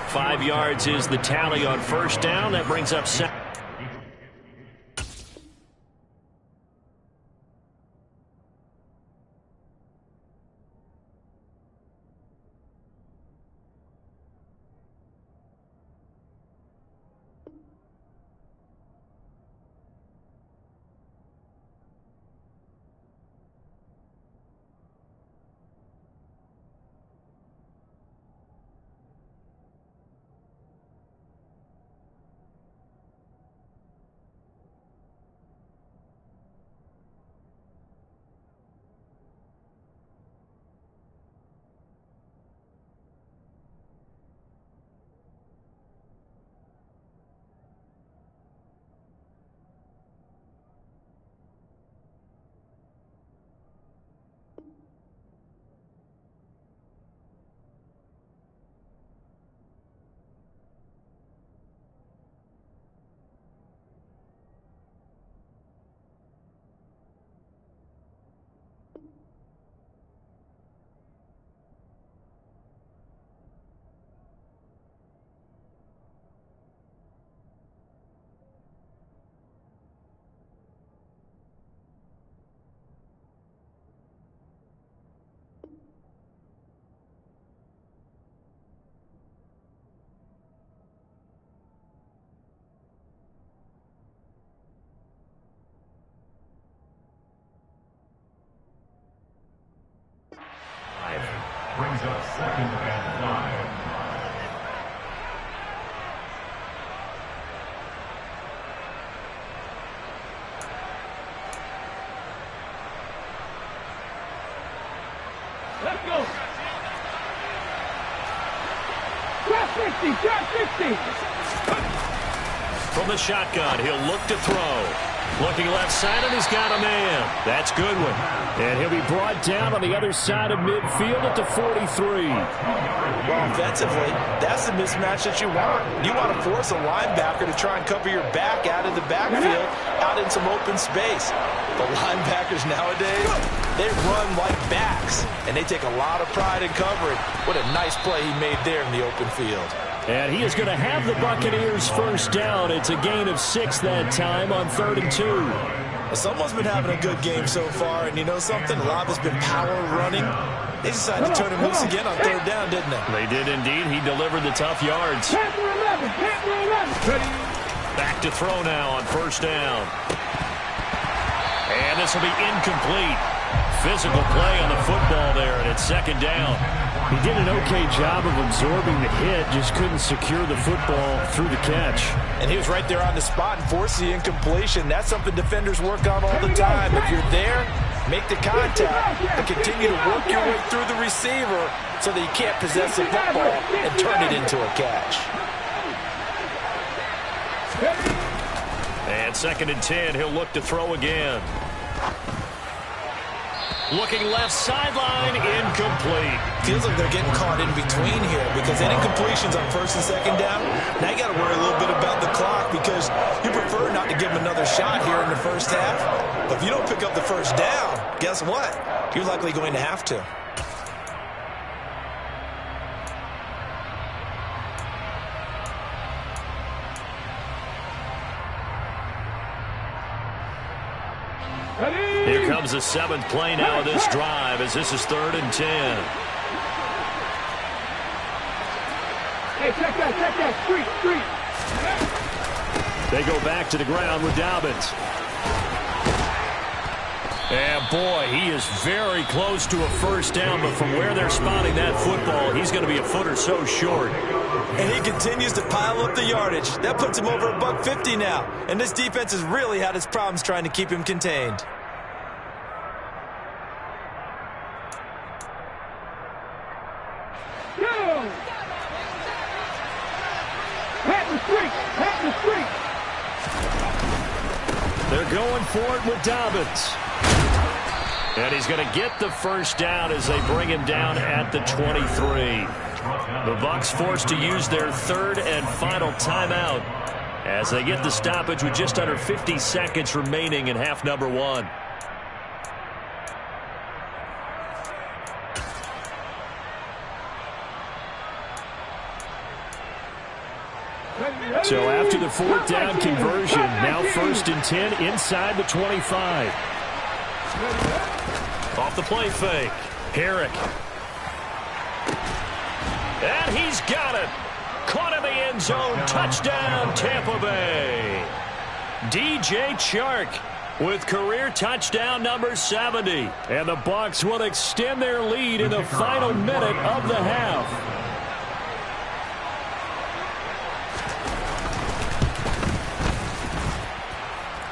Speaker 10: 5 yards is the tally on 1st down. That brings up 2nd.
Speaker 13: Brings up 2nd and 5.
Speaker 12: Let's go. Drop 60, drop 60.
Speaker 10: From the shotgun, he'll look to throw.
Speaker 12: Looking left side, and he's got a man. That's Goodwin. And he'll be brought down on the other side of midfield at the 43.
Speaker 11: Well, offensively, that's the mismatch that you want. You want to force a linebacker to try and cover your back out of the backfield, out in some open space. The linebackers nowadays, they run like backs, and they take a lot of pride in covering. What a nice play he made there in the open field.
Speaker 12: And he is going to have the Buccaneers first down. It's a gain of 6 that time on 3rd and 2.
Speaker 11: Well, someone's been having a good game so far, and you know something? A lot of it's been power running. They decided to turn him loose again on 3rd down, didn't they?
Speaker 12: They did indeed. He delivered the tough yards. Back to throw now on 1st down. And this will be incomplete. Physical play on the football there, and it's 2nd down. He did an okay job of absorbing the hit, just couldn't secure the football through the catch.
Speaker 11: And he was right there on the spot and forced the incompletion. That's something defenders work on all the time. If you're there, make the contact, but continue to work your way through the receiver so that you can't possess the football and turn it into a catch.
Speaker 12: And 2nd and 10, he'll look to throw again. Looking left sideline, incomplete.
Speaker 11: Feels like they're getting caught in between here because any completions on 1st and 2nd down, now you got to worry a little bit about the clock because you prefer not to give them another shot here in the 1st half. But if you don't pick up the 1st down, guess what? You're likely going to have to.
Speaker 12: Here comes the 7th play now of this drive as this is 3rd and 10.
Speaker 14: Hey, check that, street.
Speaker 12: They go back to the ground with Dobbins. And boy, he is very close to a 1st down, but from where they're spotting that football, he's going to be a foot or so short.
Speaker 11: And he continues to pile up the yardage. That puts him over $150 now. And this defense has really had its problems trying to keep him contained.
Speaker 12: They're going for it with Dobbins. And he's going to get the 1st down as they bring him down at the 23. The Bucs forced to use their 3rd and final timeout as they get the stoppage with just under 50 seconds remaining in half number 1. So after the 4th down conversion, now 1st and 10 inside the 25. Off the play fake. Herrick. And he's got it. Caught in the end zone. Touchdown, Tampa Bay. DJ Chark with career touchdown number 70. And the Bucs will extend their lead in the final minute of the half.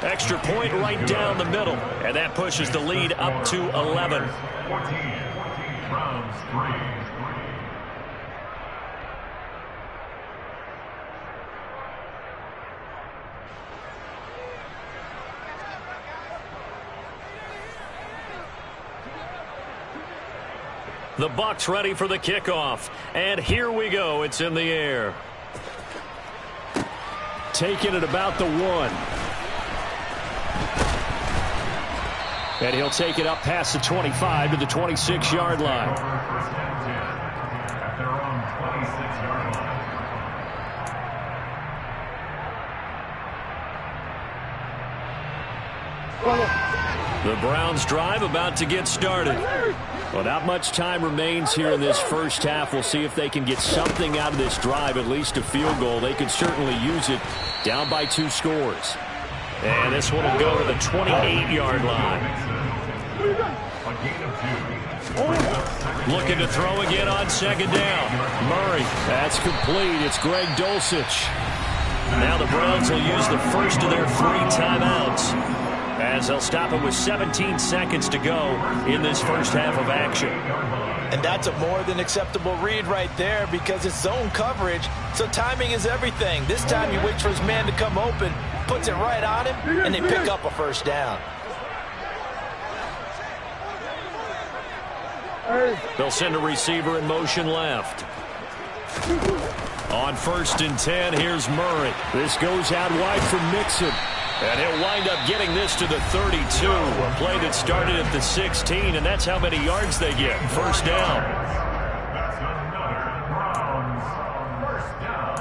Speaker 12: Extra point right down the middle. And that pushes the lead up to 11.
Speaker 13: 14, round 3.
Speaker 12: The Bucs ready for the kickoff. And here we go. It's in the air. Taking it about the 1. And he'll take it up past the 25 to the 26-yard line.
Speaker 13: At their own 26-yard line.
Speaker 12: The Browns drive about to get started. Well, not much time remains here in this first half. We'll see if they can get something out of this drive, at least a field goal. They could certainly use it down by 2 scores. And this one will go to the 28-yard line. Looking to throw again on 2nd down. Murray, that's complete. It's Greg Dulcich. Now the Browns will use the first of their 3 timeouts as they'll stop it with 17 seconds to go in this first half of action.
Speaker 11: And that's a more than acceptable read right there because it's zone coverage, so timing is everything. This time he waits for his man to come open, puts it right on him, and they pick up a first down.
Speaker 12: They'll send a receiver in motion left. On 1st and 10, here's Murray. This goes out wide for Mixon. And he'll wind up getting this to the 32. A play that started at the 16, and that's how many yards they get. First down.
Speaker 13: That's another Browns first down.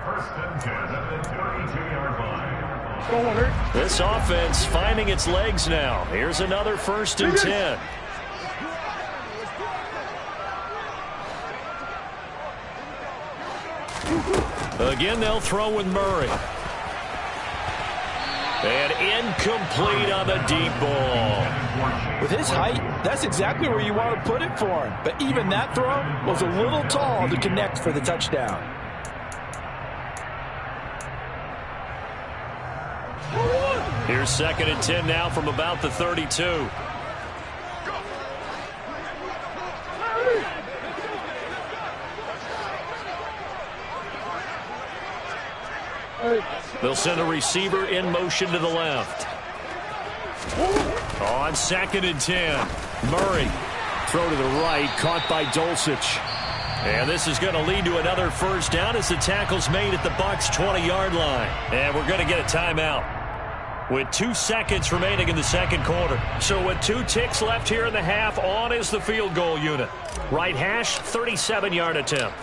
Speaker 13: 1st and 10 at the 32-yard line.
Speaker 12: This offense finding its legs now. Here's another 1st and 10. Again, they'll throw with Murray. And incomplete on the deep ball.
Speaker 11: With his height, that's exactly where you want to put it for him. But even that throw was a little tall to connect for the touchdown.
Speaker 12: Here's 2nd and 10 now from about the 32. They'll send a receiver in motion to the left. On 2nd and 10, Murray. Throw to the right, caught by Dulcich. And this is going to lead to another first down as the tackle's made at the Bucs' 20-yard line. And we're going to get a timeout with 2 seconds remaining in the second quarter. So with 2 ticks left here in the half, on is the field goal unit. Right hash, 37-yard attempt.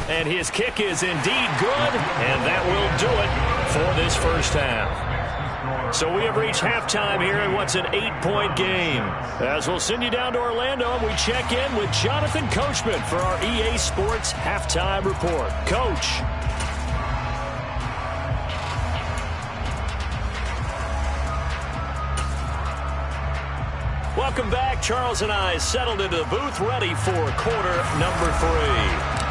Speaker 12: And his kick is indeed good, and that will do it for this first half. So we have reached halftime here in what's an 8-point game. As we'll send you down to Orlando, and we check in with Jonathan Coachman for our EA Sports Halftime Report. Coach. Welcome back. Charles and I settled into the booth, ready for quarter number 3.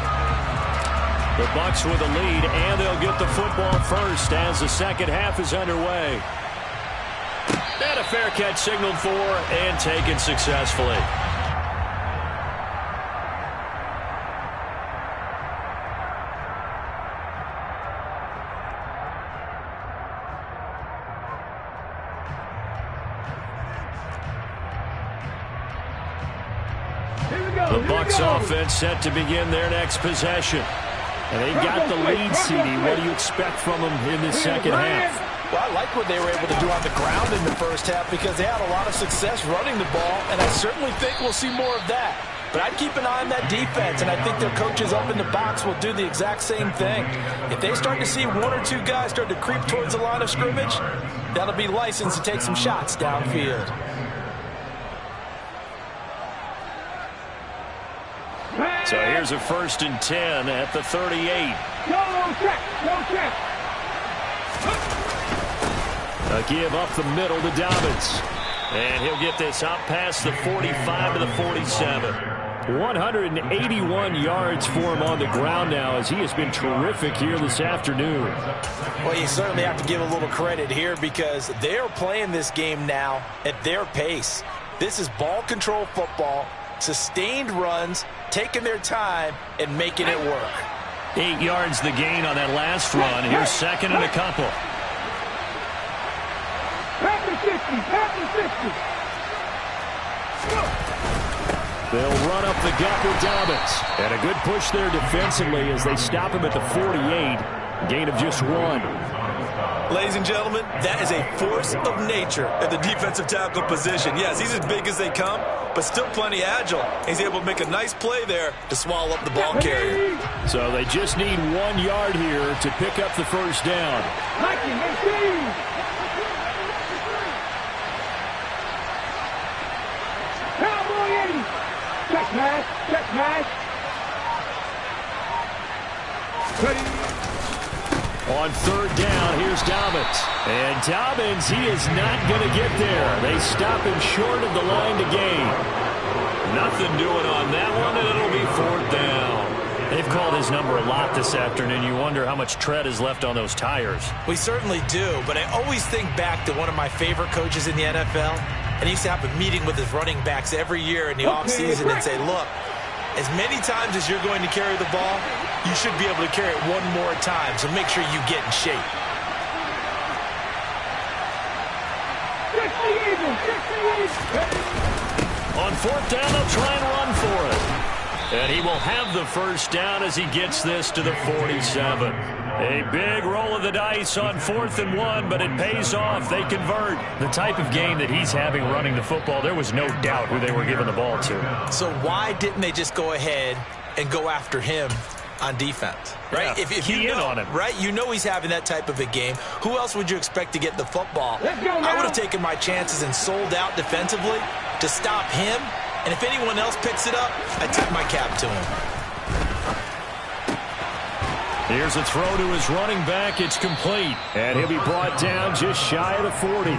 Speaker 12: The Bucs with a lead, and they'll get the football first as the second half is underway. And a fair catch signaled for and taken successfully. The Bucs offense set to begin their next possession. And they've got the lead, CD. What do you expect from them in this second half?
Speaker 11: Well, I like what they were able to do on the ground in the first half because they had a lot of success running the ball, and I certainly think we'll see more of that. But I'd keep an eye on that defense, and I think their coaches up in the box will do the exact same thing. If they start to see 1 or 2 guys start to creep towards the line of scrimmage, that'll be licensed to take some shots downfield.
Speaker 12: So here's a 1st and 10 at the 38.
Speaker 14: No check.
Speaker 12: A give up the middle to Dobbins. And he'll get this out past the 45 to the 47. 181 yards for him on the ground now as he has been terrific here this afternoon.
Speaker 11: Well, you certainly have to give a little credit here because they are playing this game now at their pace. This is ball control football, sustained runs, taking their time and making it work.
Speaker 12: 8 yards the gain on that last run. Here's 2nd and a couple.
Speaker 14: Pass the 50.
Speaker 12: They'll run up the gut with Dobbins. And a good push there defensively as they stop him at the 48. Gain of just 1.
Speaker 15: Ladies and gentlemen, that is a force of nature at the defensive tackle position. Yes, he's as big as they come, but still plenty agile. He's able to make a nice play there to swallow up the ball carrier.
Speaker 12: So they just need 1 yard here to pick up the first down.
Speaker 14: Check pass.
Speaker 12: On 3rd down, here's Dobbins. And Dobbins, he is not going to get there. They stop him short of the line to gain. Nothing doing on that one, and it'll be 4th down. They've called his number a lot this afternoon. You wonder how much tread is left on those tires.
Speaker 11: We certainly do, but I always think back to one of my favorite coaches in the NFL, and he used to have a meeting with his running backs every year in the offseason and say, look, as many times as you're going to carry the ball, you should be able to carry it one more time, so make sure you get in shape.
Speaker 12: On fourth down, they'll try and run for it. And he will have the first down as he gets this to the 47. A big roll of the dice on 4th and 1, but it pays off. They convert. The type of game that he's having running the football, there was no doubt who they were giving the ball to.
Speaker 11: So why didn't they just go ahead and go after him on defense? Right?
Speaker 12: Yeah,
Speaker 11: if you know,
Speaker 12: on him.
Speaker 11: Right? You know he's having that type of a game. Who else would you expect to get the football? I would have taken my chances and sold out defensively to stop him. And if anyone else picks it up, I tip my cap to him.
Speaker 12: Here's a throw to his running back. It's complete. And he'll be brought down just shy of the 40.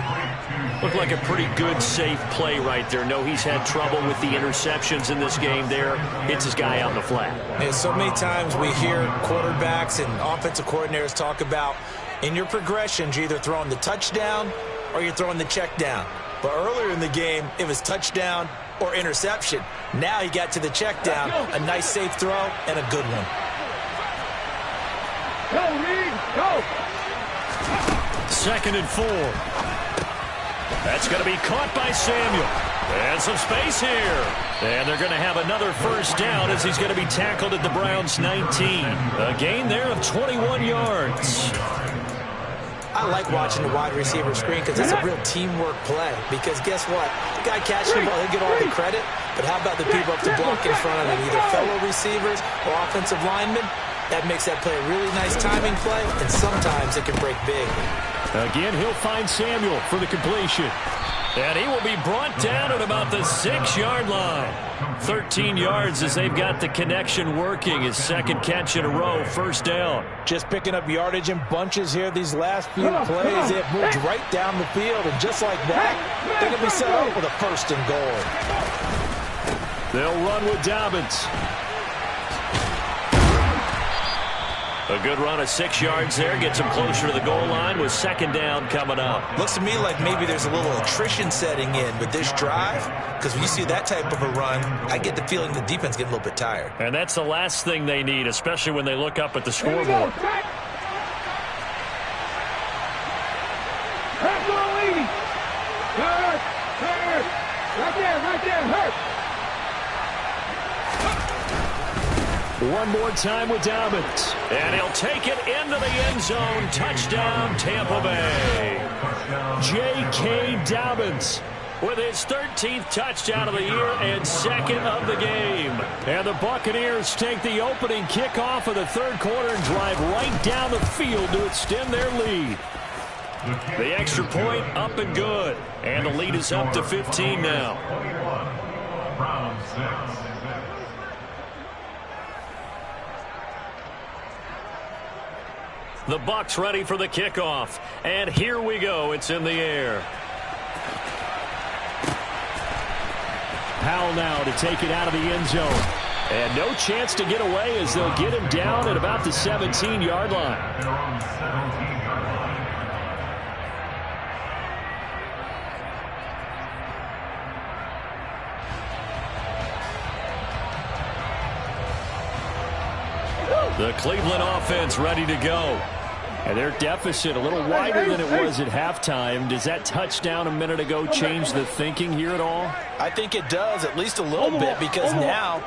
Speaker 12: Looked like a pretty good, safe play right there. No, he's had trouble with the interceptions in this game there. Hits his guy out in the flat.
Speaker 11: Yeah, so many times we hear quarterbacks and offensive coordinators talk about in your progressions, you're either throwing the touchdown or you're throwing the check down. But earlier in the game, it was touchdown or interception. Now he got to the check down, a nice safe throw, and a good one.
Speaker 14: Go, Reed, go!
Speaker 12: 2nd and 4. That's going to be caught by Samuel. And some space here. And they're going to have another first down as he's going to be tackled at the Browns' 19. A gain there of 21 yards.
Speaker 11: I like watching the wide receiver screen because it's a real teamwork play. Because guess what? The guy catching the ball, he'll get all the credit. But how about the people up to block in front of him, either fellow receivers or offensive linemen? That makes that play a really nice timing play, and sometimes it can break big.
Speaker 12: Again, he'll find Samuel for the completion. And he will be brought down at about the 6-yard line. 13 yards as they've got the connection working. His second catch in a row, first down.
Speaker 11: Just picking up yardage in bunches here these last few plays. They have moved right down the field, and just like that, they're going to be set up with a first and goal.
Speaker 12: They'll run with Dobbins. A good run of 6 yards there. Gets him closer to the goal line with second down coming up.
Speaker 11: Looks to me like maybe there's a little attrition setting in with this drive, because when you see that type of a run, I get the feeling the defense gets a little bit tired.
Speaker 12: And that's the last thing they need, especially when they look up at the scoreboard.
Speaker 14: Right there, hurt.
Speaker 12: One more time with Dobbins. And he'll take it into the end zone. Touchdown, Tampa Bay. J.K. Dobbins with his 13th touchdown of the year and second of the game. And the Buccaneers take the opening kickoff of the third quarter and drive right down the field to extend their lead. The extra point up and good. And the lead is up to 15 now.
Speaker 13: Round 6.
Speaker 12: The Bucs ready for the kickoff. And here we go. It's in the air. Powell now to take it out of the end zone. And no chance to get away as they'll get him down at about the 17-yard line. The Cleveland offense ready to go. And their deficit a little wider than it was at halftime. Does that touchdown a minute ago change the thinking here at all?
Speaker 11: I think it does, at least a little bit, because now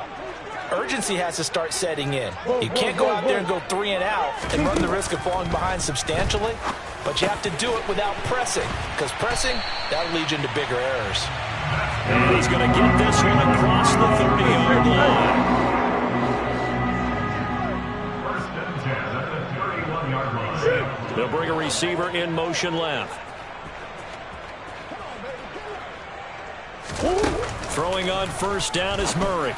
Speaker 11: urgency has to start setting in. You can't go out there and go 3 and out and run the risk of falling behind substantially, but you have to do it without pressing, because pressing, that'll lead you into bigger errors.
Speaker 12: And he's going to get this one across the 30-yard line. They'll bring a receiver in motion left. Throwing on first down is Murray.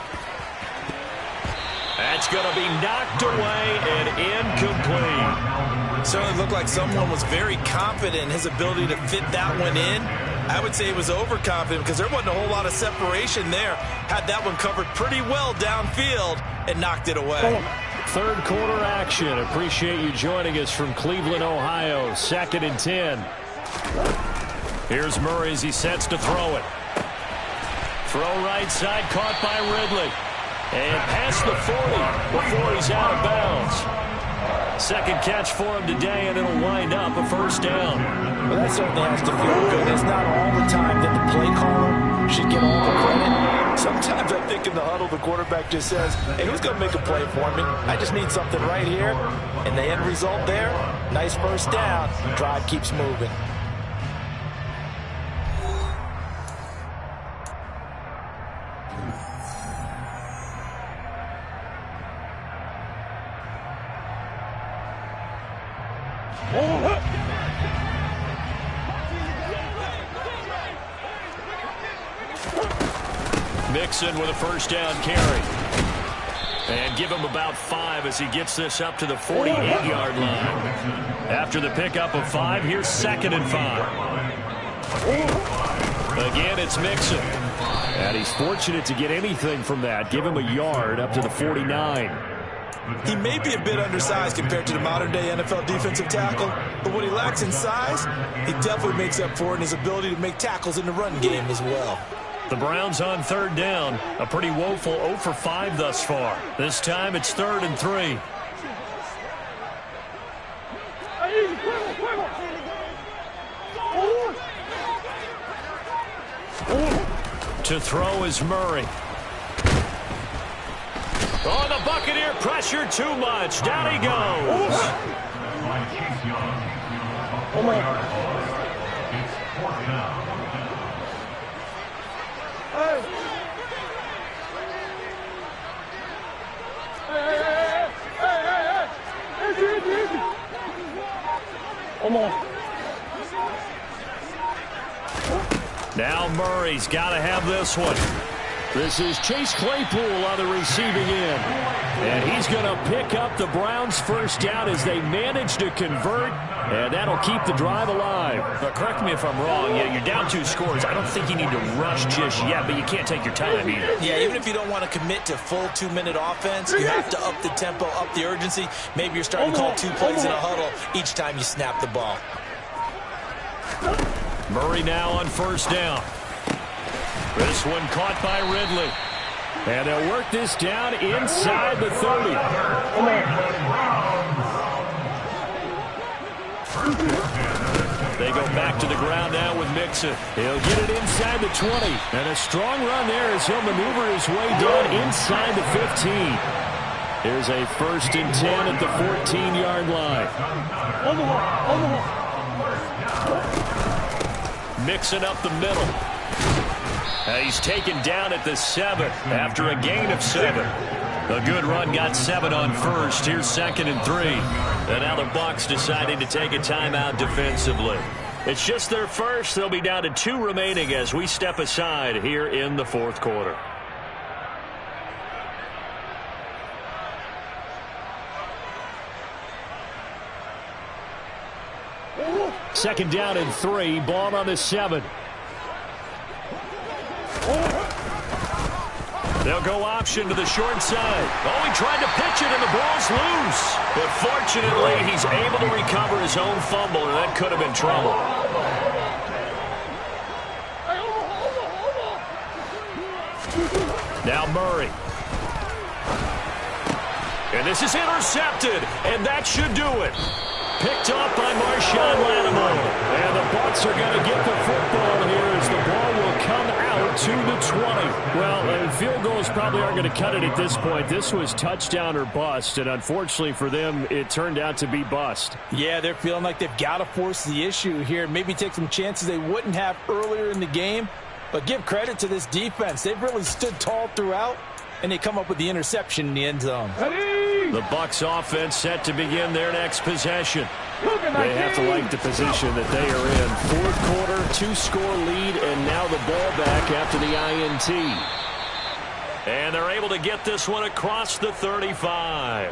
Speaker 12: That's going to be knocked away and incomplete.
Speaker 11: Certainly looked like someone was very confident in his ability to fit that one in. I would say he was overconfident because there wasn't a whole lot of separation there. Had that one covered pretty well downfield and knocked it away.
Speaker 12: Third quarter action. Appreciate you joining us from Cleveland, Ohio. 2nd and 10. Here's Murray as he sets to throw it. Throw right side, caught by Ridley. And past the 40 before he's out of bounds. Second catch for him today, and it'll wind up a first down.
Speaker 11: Well, that certainly has to feel good. It's not all the time that the play caller should get all the credit. Sometimes I think in the huddle, the quarterback just says, hey, who's going to make a play for me? I just need something right here. And the end result there, nice first down. Drive keeps moving.
Speaker 12: Mixon with a first down carry. And give him about 5 as he gets this up to the 48-yard line. After the pickup of 5, here's 2nd and 5. Again, it's Mixon. And he's fortunate to get anything from that. Give him a yard up to the 49.
Speaker 15: He may be a bit undersized compared to the modern-day NFL defensive tackle, but what he lacks in size, he definitely makes up for it in his ability to make tackles in the run game as well.
Speaker 12: The Browns on 3rd down. A pretty woeful 0 for 5 thus far. This time it's 3rd and 3. To throw is Murray. Oh, the Buccaneer pressure too much. Down he goes.
Speaker 14: Oh, my.
Speaker 13: It's 4th down.
Speaker 14: Hey. Hey. Easy. Come on.
Speaker 12: Now Murray's got to have this one. This is Chase Claypool on the receiving end. And he's going to pick up the Browns' first down as they manage to convert. And that'll keep the drive alive.
Speaker 10: But correct me if I'm wrong. Yeah, you're down 2 scores. I don't think you need to rush just yet, but you can't take your time either.
Speaker 11: Yeah, even if you don't want to commit to full 2-minute offense, you have to up the tempo, up the urgency. Maybe you're starting to call 2 plays in a huddle each time you snap the ball.
Speaker 12: Murray now on first down. This one caught by Ridley. And they'll work this down inside the 30. They go back to the ground now with Mixon. He'll get it inside the 20. And a strong run there as he'll maneuver his way down inside the 15. Here's a 1st and 10 at the 14-yard line. Mixon up the middle. He's taken down at the 7 after a gain of 7. A good run got 7 on first. Here's 2nd and 3. And now the Bucs deciding to take a timeout defensively. It's just their first. They'll be down to 2 remaining as we step aside here in the 4th quarter. Second down and 3. Ball on the 7. They'll go option to the short side. Oh, he tried to pitch it, and the ball's loose. But fortunately, he's able to recover his own fumble, and that could have been trouble. Now Murray. And this is intercepted, and that should do it. Picked off by Marshawn Lattimore. And the Bucs are going to get the football here as the ball will come out to the 20. Well, field goals probably aren't going to cut it at this point. This was touchdown or bust, and unfortunately for them, it turned out to be bust.
Speaker 11: Yeah, they're feeling like they've got to force the issue here. Maybe take some chances they wouldn't have earlier in the game. But give credit to this defense. They've really stood tall throughout, and they come up with the interception in the end zone.
Speaker 12: The Bucs offense set to begin their next possession. They have to like the position that they are in. 4th quarter, 2-score lead, and now the ball back after the INT. And they're able to get this one across the 35.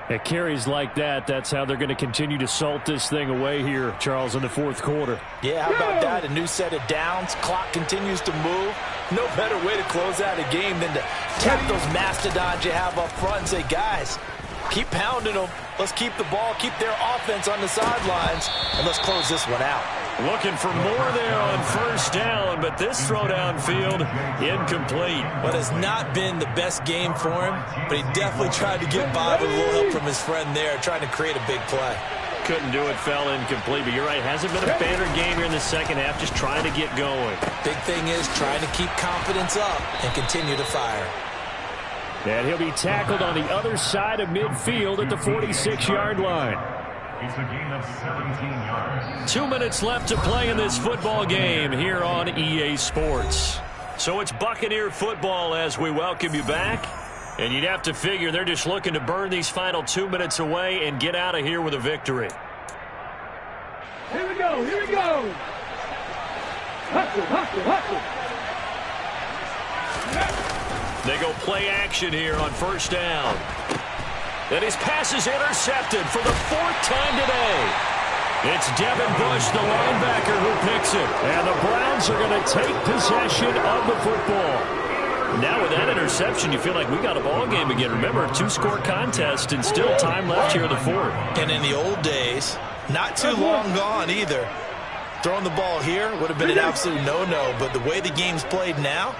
Speaker 12: At carries like that, that's how they're going to continue to salt this thing away here, Charles, in the 4th quarter.
Speaker 11: Yeah, how about that? A new set of downs. Clock continues to move. No better way to close out a game than to tap those mastodons you have up front and say, guys, keep pounding them. Let's keep the ball, keep their offense on the sidelines, and let's close this one out.
Speaker 12: Looking for more there on first down, but this throw downfield, incomplete.
Speaker 11: What has not been the best game for him, but he definitely tried to get by with a little help from his friend there, trying to create a big play.
Speaker 12: Couldn't do it, fell incomplete, but you're right, hasn't been a banner game here in the second half, just trying to get going.
Speaker 11: Big thing is trying to keep confidence up and continue to fire.
Speaker 12: And he'll be tackled on the other side of midfield at the 46-yard line.
Speaker 13: It's a gain of 17 yards.
Speaker 12: 2 minutes left to play in this football game here on EA Sports. So it's Buccaneer football as we welcome you back. And you'd have to figure they're just looking to burn these final 2 minutes away and get out of here with a victory.
Speaker 14: Here we go, here we go. Hustle, hustle, hustle.
Speaker 12: They go play action here on first down. And his pass is intercepted for the 4th time today. It's Devin Bush, the linebacker, who picks it. And the Browns are going to take possession of the football. Now with that interception, you feel like we got a ball game again. Remember, a 2-score contest and still time left here in the 4th.
Speaker 11: And in the old days, not too long gone either. Throwing the ball here would have been an absolute no-no. But the way the game's played now,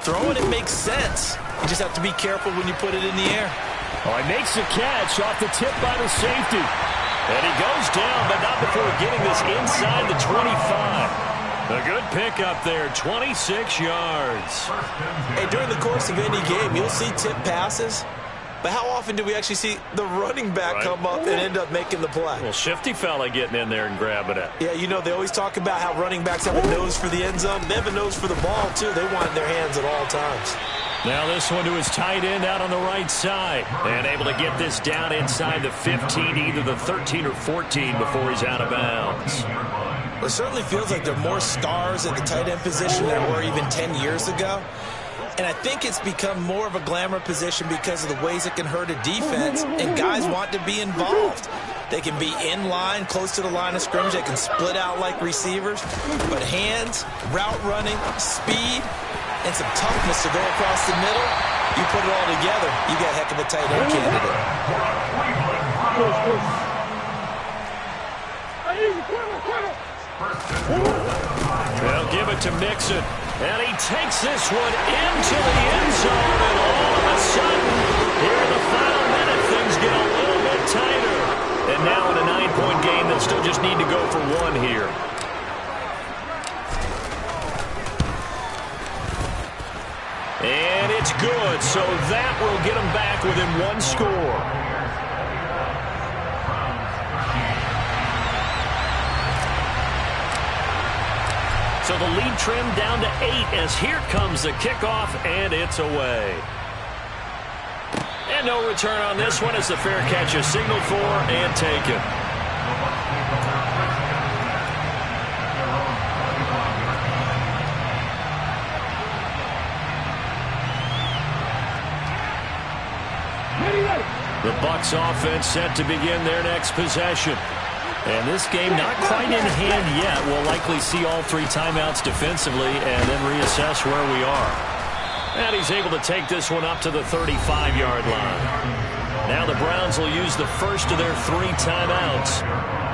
Speaker 11: throwing it makes sense. You just have to be careful when you put it in the air.
Speaker 12: Oh, he makes the catch off the tip by the safety. And he goes down, but not before getting this inside the 25. A good pickup there, 26 yards.
Speaker 11: Hey, during the course of any game, you'll see tip passes. But how often do we actually see the running back come up and end up making the play?
Speaker 12: Well, shifty fella getting in there and grabbing it.
Speaker 11: Yeah, you know, they always talk about how running backs have a nose for the end zone. They have a nose for the ball, too. They want it in their hands at all times.
Speaker 12: Now this one to his tight end out on the right side. And able to get this down inside the 15, either the 13 or 14 before he's out of bounds.
Speaker 11: It certainly feels like there are more stars at the tight end position than there were even 10 years ago. And I think it's become more of a glamour position because of the ways it can hurt a defense, and guys want to be involved. They can be in line, close to the line of scrimmage. They can split out like receivers. But hands, route running, speed, and some toughness to go across the middle, you put it all together, you got a heck of a tight end candidate.
Speaker 12: They'll give it to Mixon. And he takes this one into the end zone, and all of a sudden, here in the final minute, things get a little bit tighter. And now in a 9-point game, they'll still just need to go for one here. And it's good, so that will get them back within one score. So the lead trimmed down to 8 as here comes the kickoff, and it's away. And no return on this one as the fair catch is signaled for and taken. The Bucs offense set to begin their next possession. And this game not quite in hand yet. We'll likely see all 3 timeouts defensively and then reassess where we are. And he's able to take this one up to the 35-yard line. Now the Browns will use the first of their 3 timeouts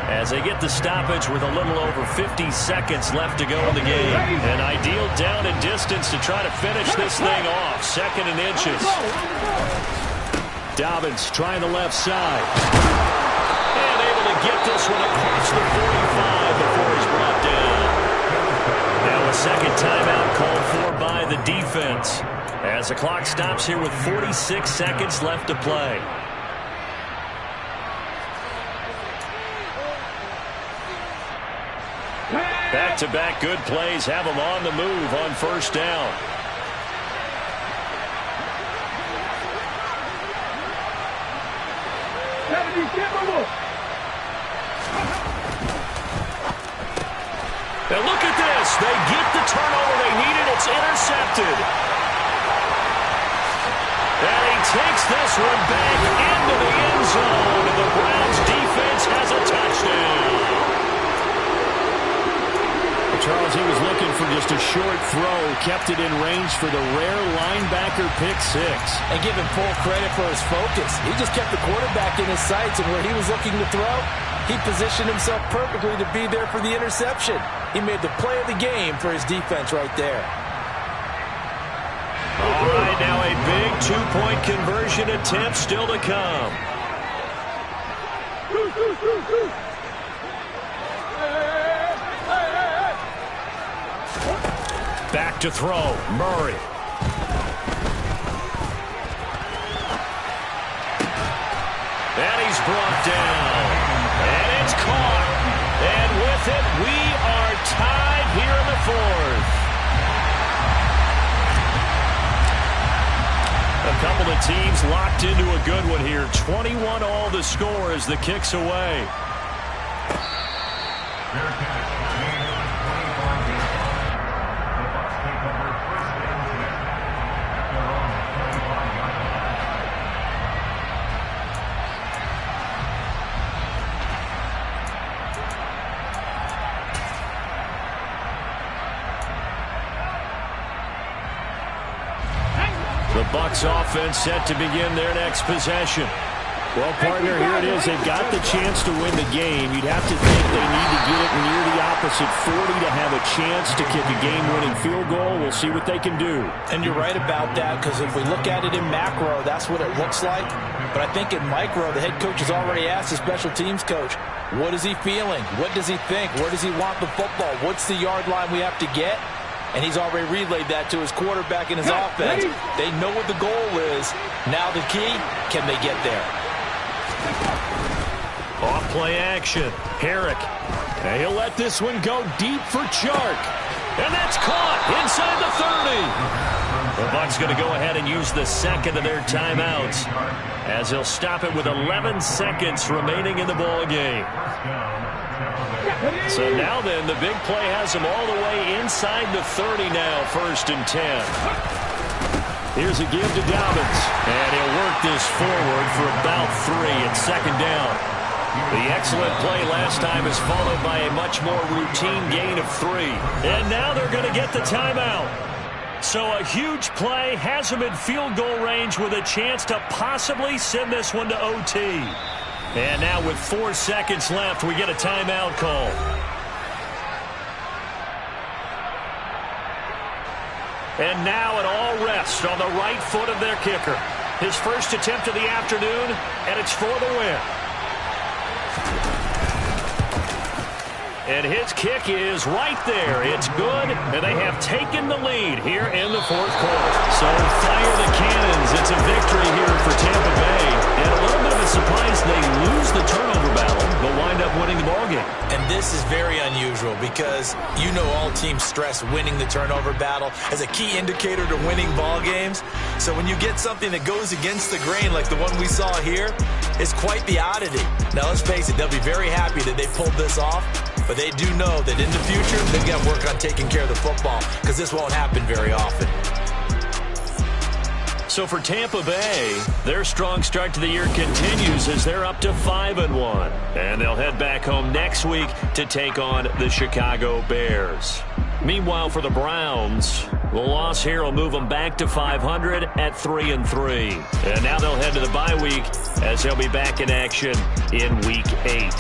Speaker 12: as they get the stoppage with a little over 50 seconds left to go in the game. An ideal down and distance to try to finish this thing off. 2nd and inches. Dobbins trying the left side. Get this one across the 45 before he's brought down. Now a second timeout called for by the defense as the clock stops here with 46 seconds left to play. Back-to-back good plays have them on the move on first down. And look at this. They get the turnover they needed. It's intercepted. And he takes this one back into the end zone. And the Browns defense has a touchdown. Charles, he was looking for just a short throw kept it in range for the rare linebacker pick six.
Speaker 11: And give him full credit for his focus. He just kept the quarterback in his sights, and where he was looking to throw, he positioned himself perfectly to be there for the interception. He made the play of the game for his defense right there.
Speaker 12: All right, now a big two-point conversion attempt still to come. Back to throw, Murray. And he's brought down. And it's caught. And with it, we are tied here in the fourth. A couple of teams locked into a good one here. 21-all the score as the kick's away. The Bucs offense set to begin their next possession. Well, partner, here it is. They've got the chance to win the game. You'd have to think they need to get it near the opposite 40 to have a chance to kick a game-winning field goal. We'll see what they can do.
Speaker 11: And you're right about that, because if we look at it in macro, that's what it looks like. But I think in micro, the head coach has already asked the special teams coach, what is he feeling? What does he think? Where does he want the football? What's the yard line we have to get? And he's already relayed that to his quarterback and his offense. They know what the goal is. Now the key, can they get there?
Speaker 12: Off play action. Herrick. And he'll let this one go deep for Chark. And that's caught inside the 30. The Bucs going to go ahead and use the second of their timeouts, as they'll stop it with 11 seconds remaining in the ball game. So now then, the big play has him all the way inside the 30 now, 1st and 10. Here's a give to Dobbins, and he'll work this forward for about 3 at 2nd down. The excellent play last time is followed by a much more routine gain of 3. And now they're going to get the timeout. So a huge play has him in field goal range with a chance to possibly send this one to OT. And now with 4 seconds left, we get a timeout call. And now it all rests on the right foot of their kicker. His first attempt of the afternoon, and it's for the win. And his kick is right there. It's good, and they have taken the lead here in the 4th quarter. So fire the cannons. It's a victory here for Tampa Bay. And a little bit of a surprise, they lose the turnover battle, but wind up winning the ballgame.
Speaker 11: And this is very unusual because you know all teams stress winning the turnover battle as a key indicator to winning ball games. So when you get something that goes against the grain like the one we saw here, it's quite the oddity. Now let's face it, they'll be very happy that they pulled this off. But they do know that in the future, they've got to work on taking care of the football because this won't happen very often.
Speaker 12: So for Tampa Bay, their strong start to the year continues as they're up to 5-1. And they'll head back home next week to take on the Chicago Bears. Meanwhile, for the Browns, the loss here will move them back to 500 at 3-3. And now they'll head to the bye week as they'll be back in action in Week 8.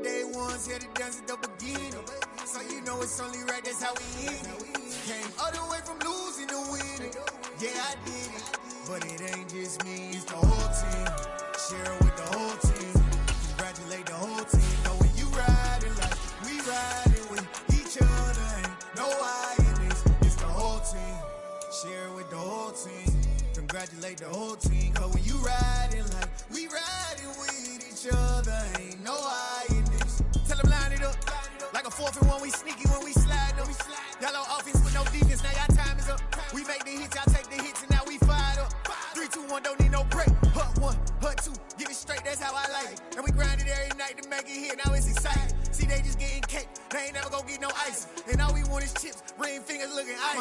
Speaker 4: day ones here to dance at the beginning. So you know it's only right, that's how we end it. Came all the way from losing to winning. Yeah, I did it, but it ain't just me, it's the whole team. Share it with the whole team. Congratulate the whole team. Know when you riding like we riding with each other, ain't no I in this. It's the whole team. Share it with the whole team. Congratulate the whole team. Cause when you riding like we riding with each other, ain't no I in this. Tell them line it up. Like a 4th and 1, we sneaky when we slide them. Y'all on offense with no defense, now y'all time is up. We make the hits, y'all take the hits, and now we fired up. 3, 2, 1, don't need no break. Hut 1, hut 2, give it straight, that's how I like it. And we grind it every night to make it here, now it's exciting. See, they just getting cake, they ain't never gonna get no ice. And all we want is chips, ring fingers looking ice.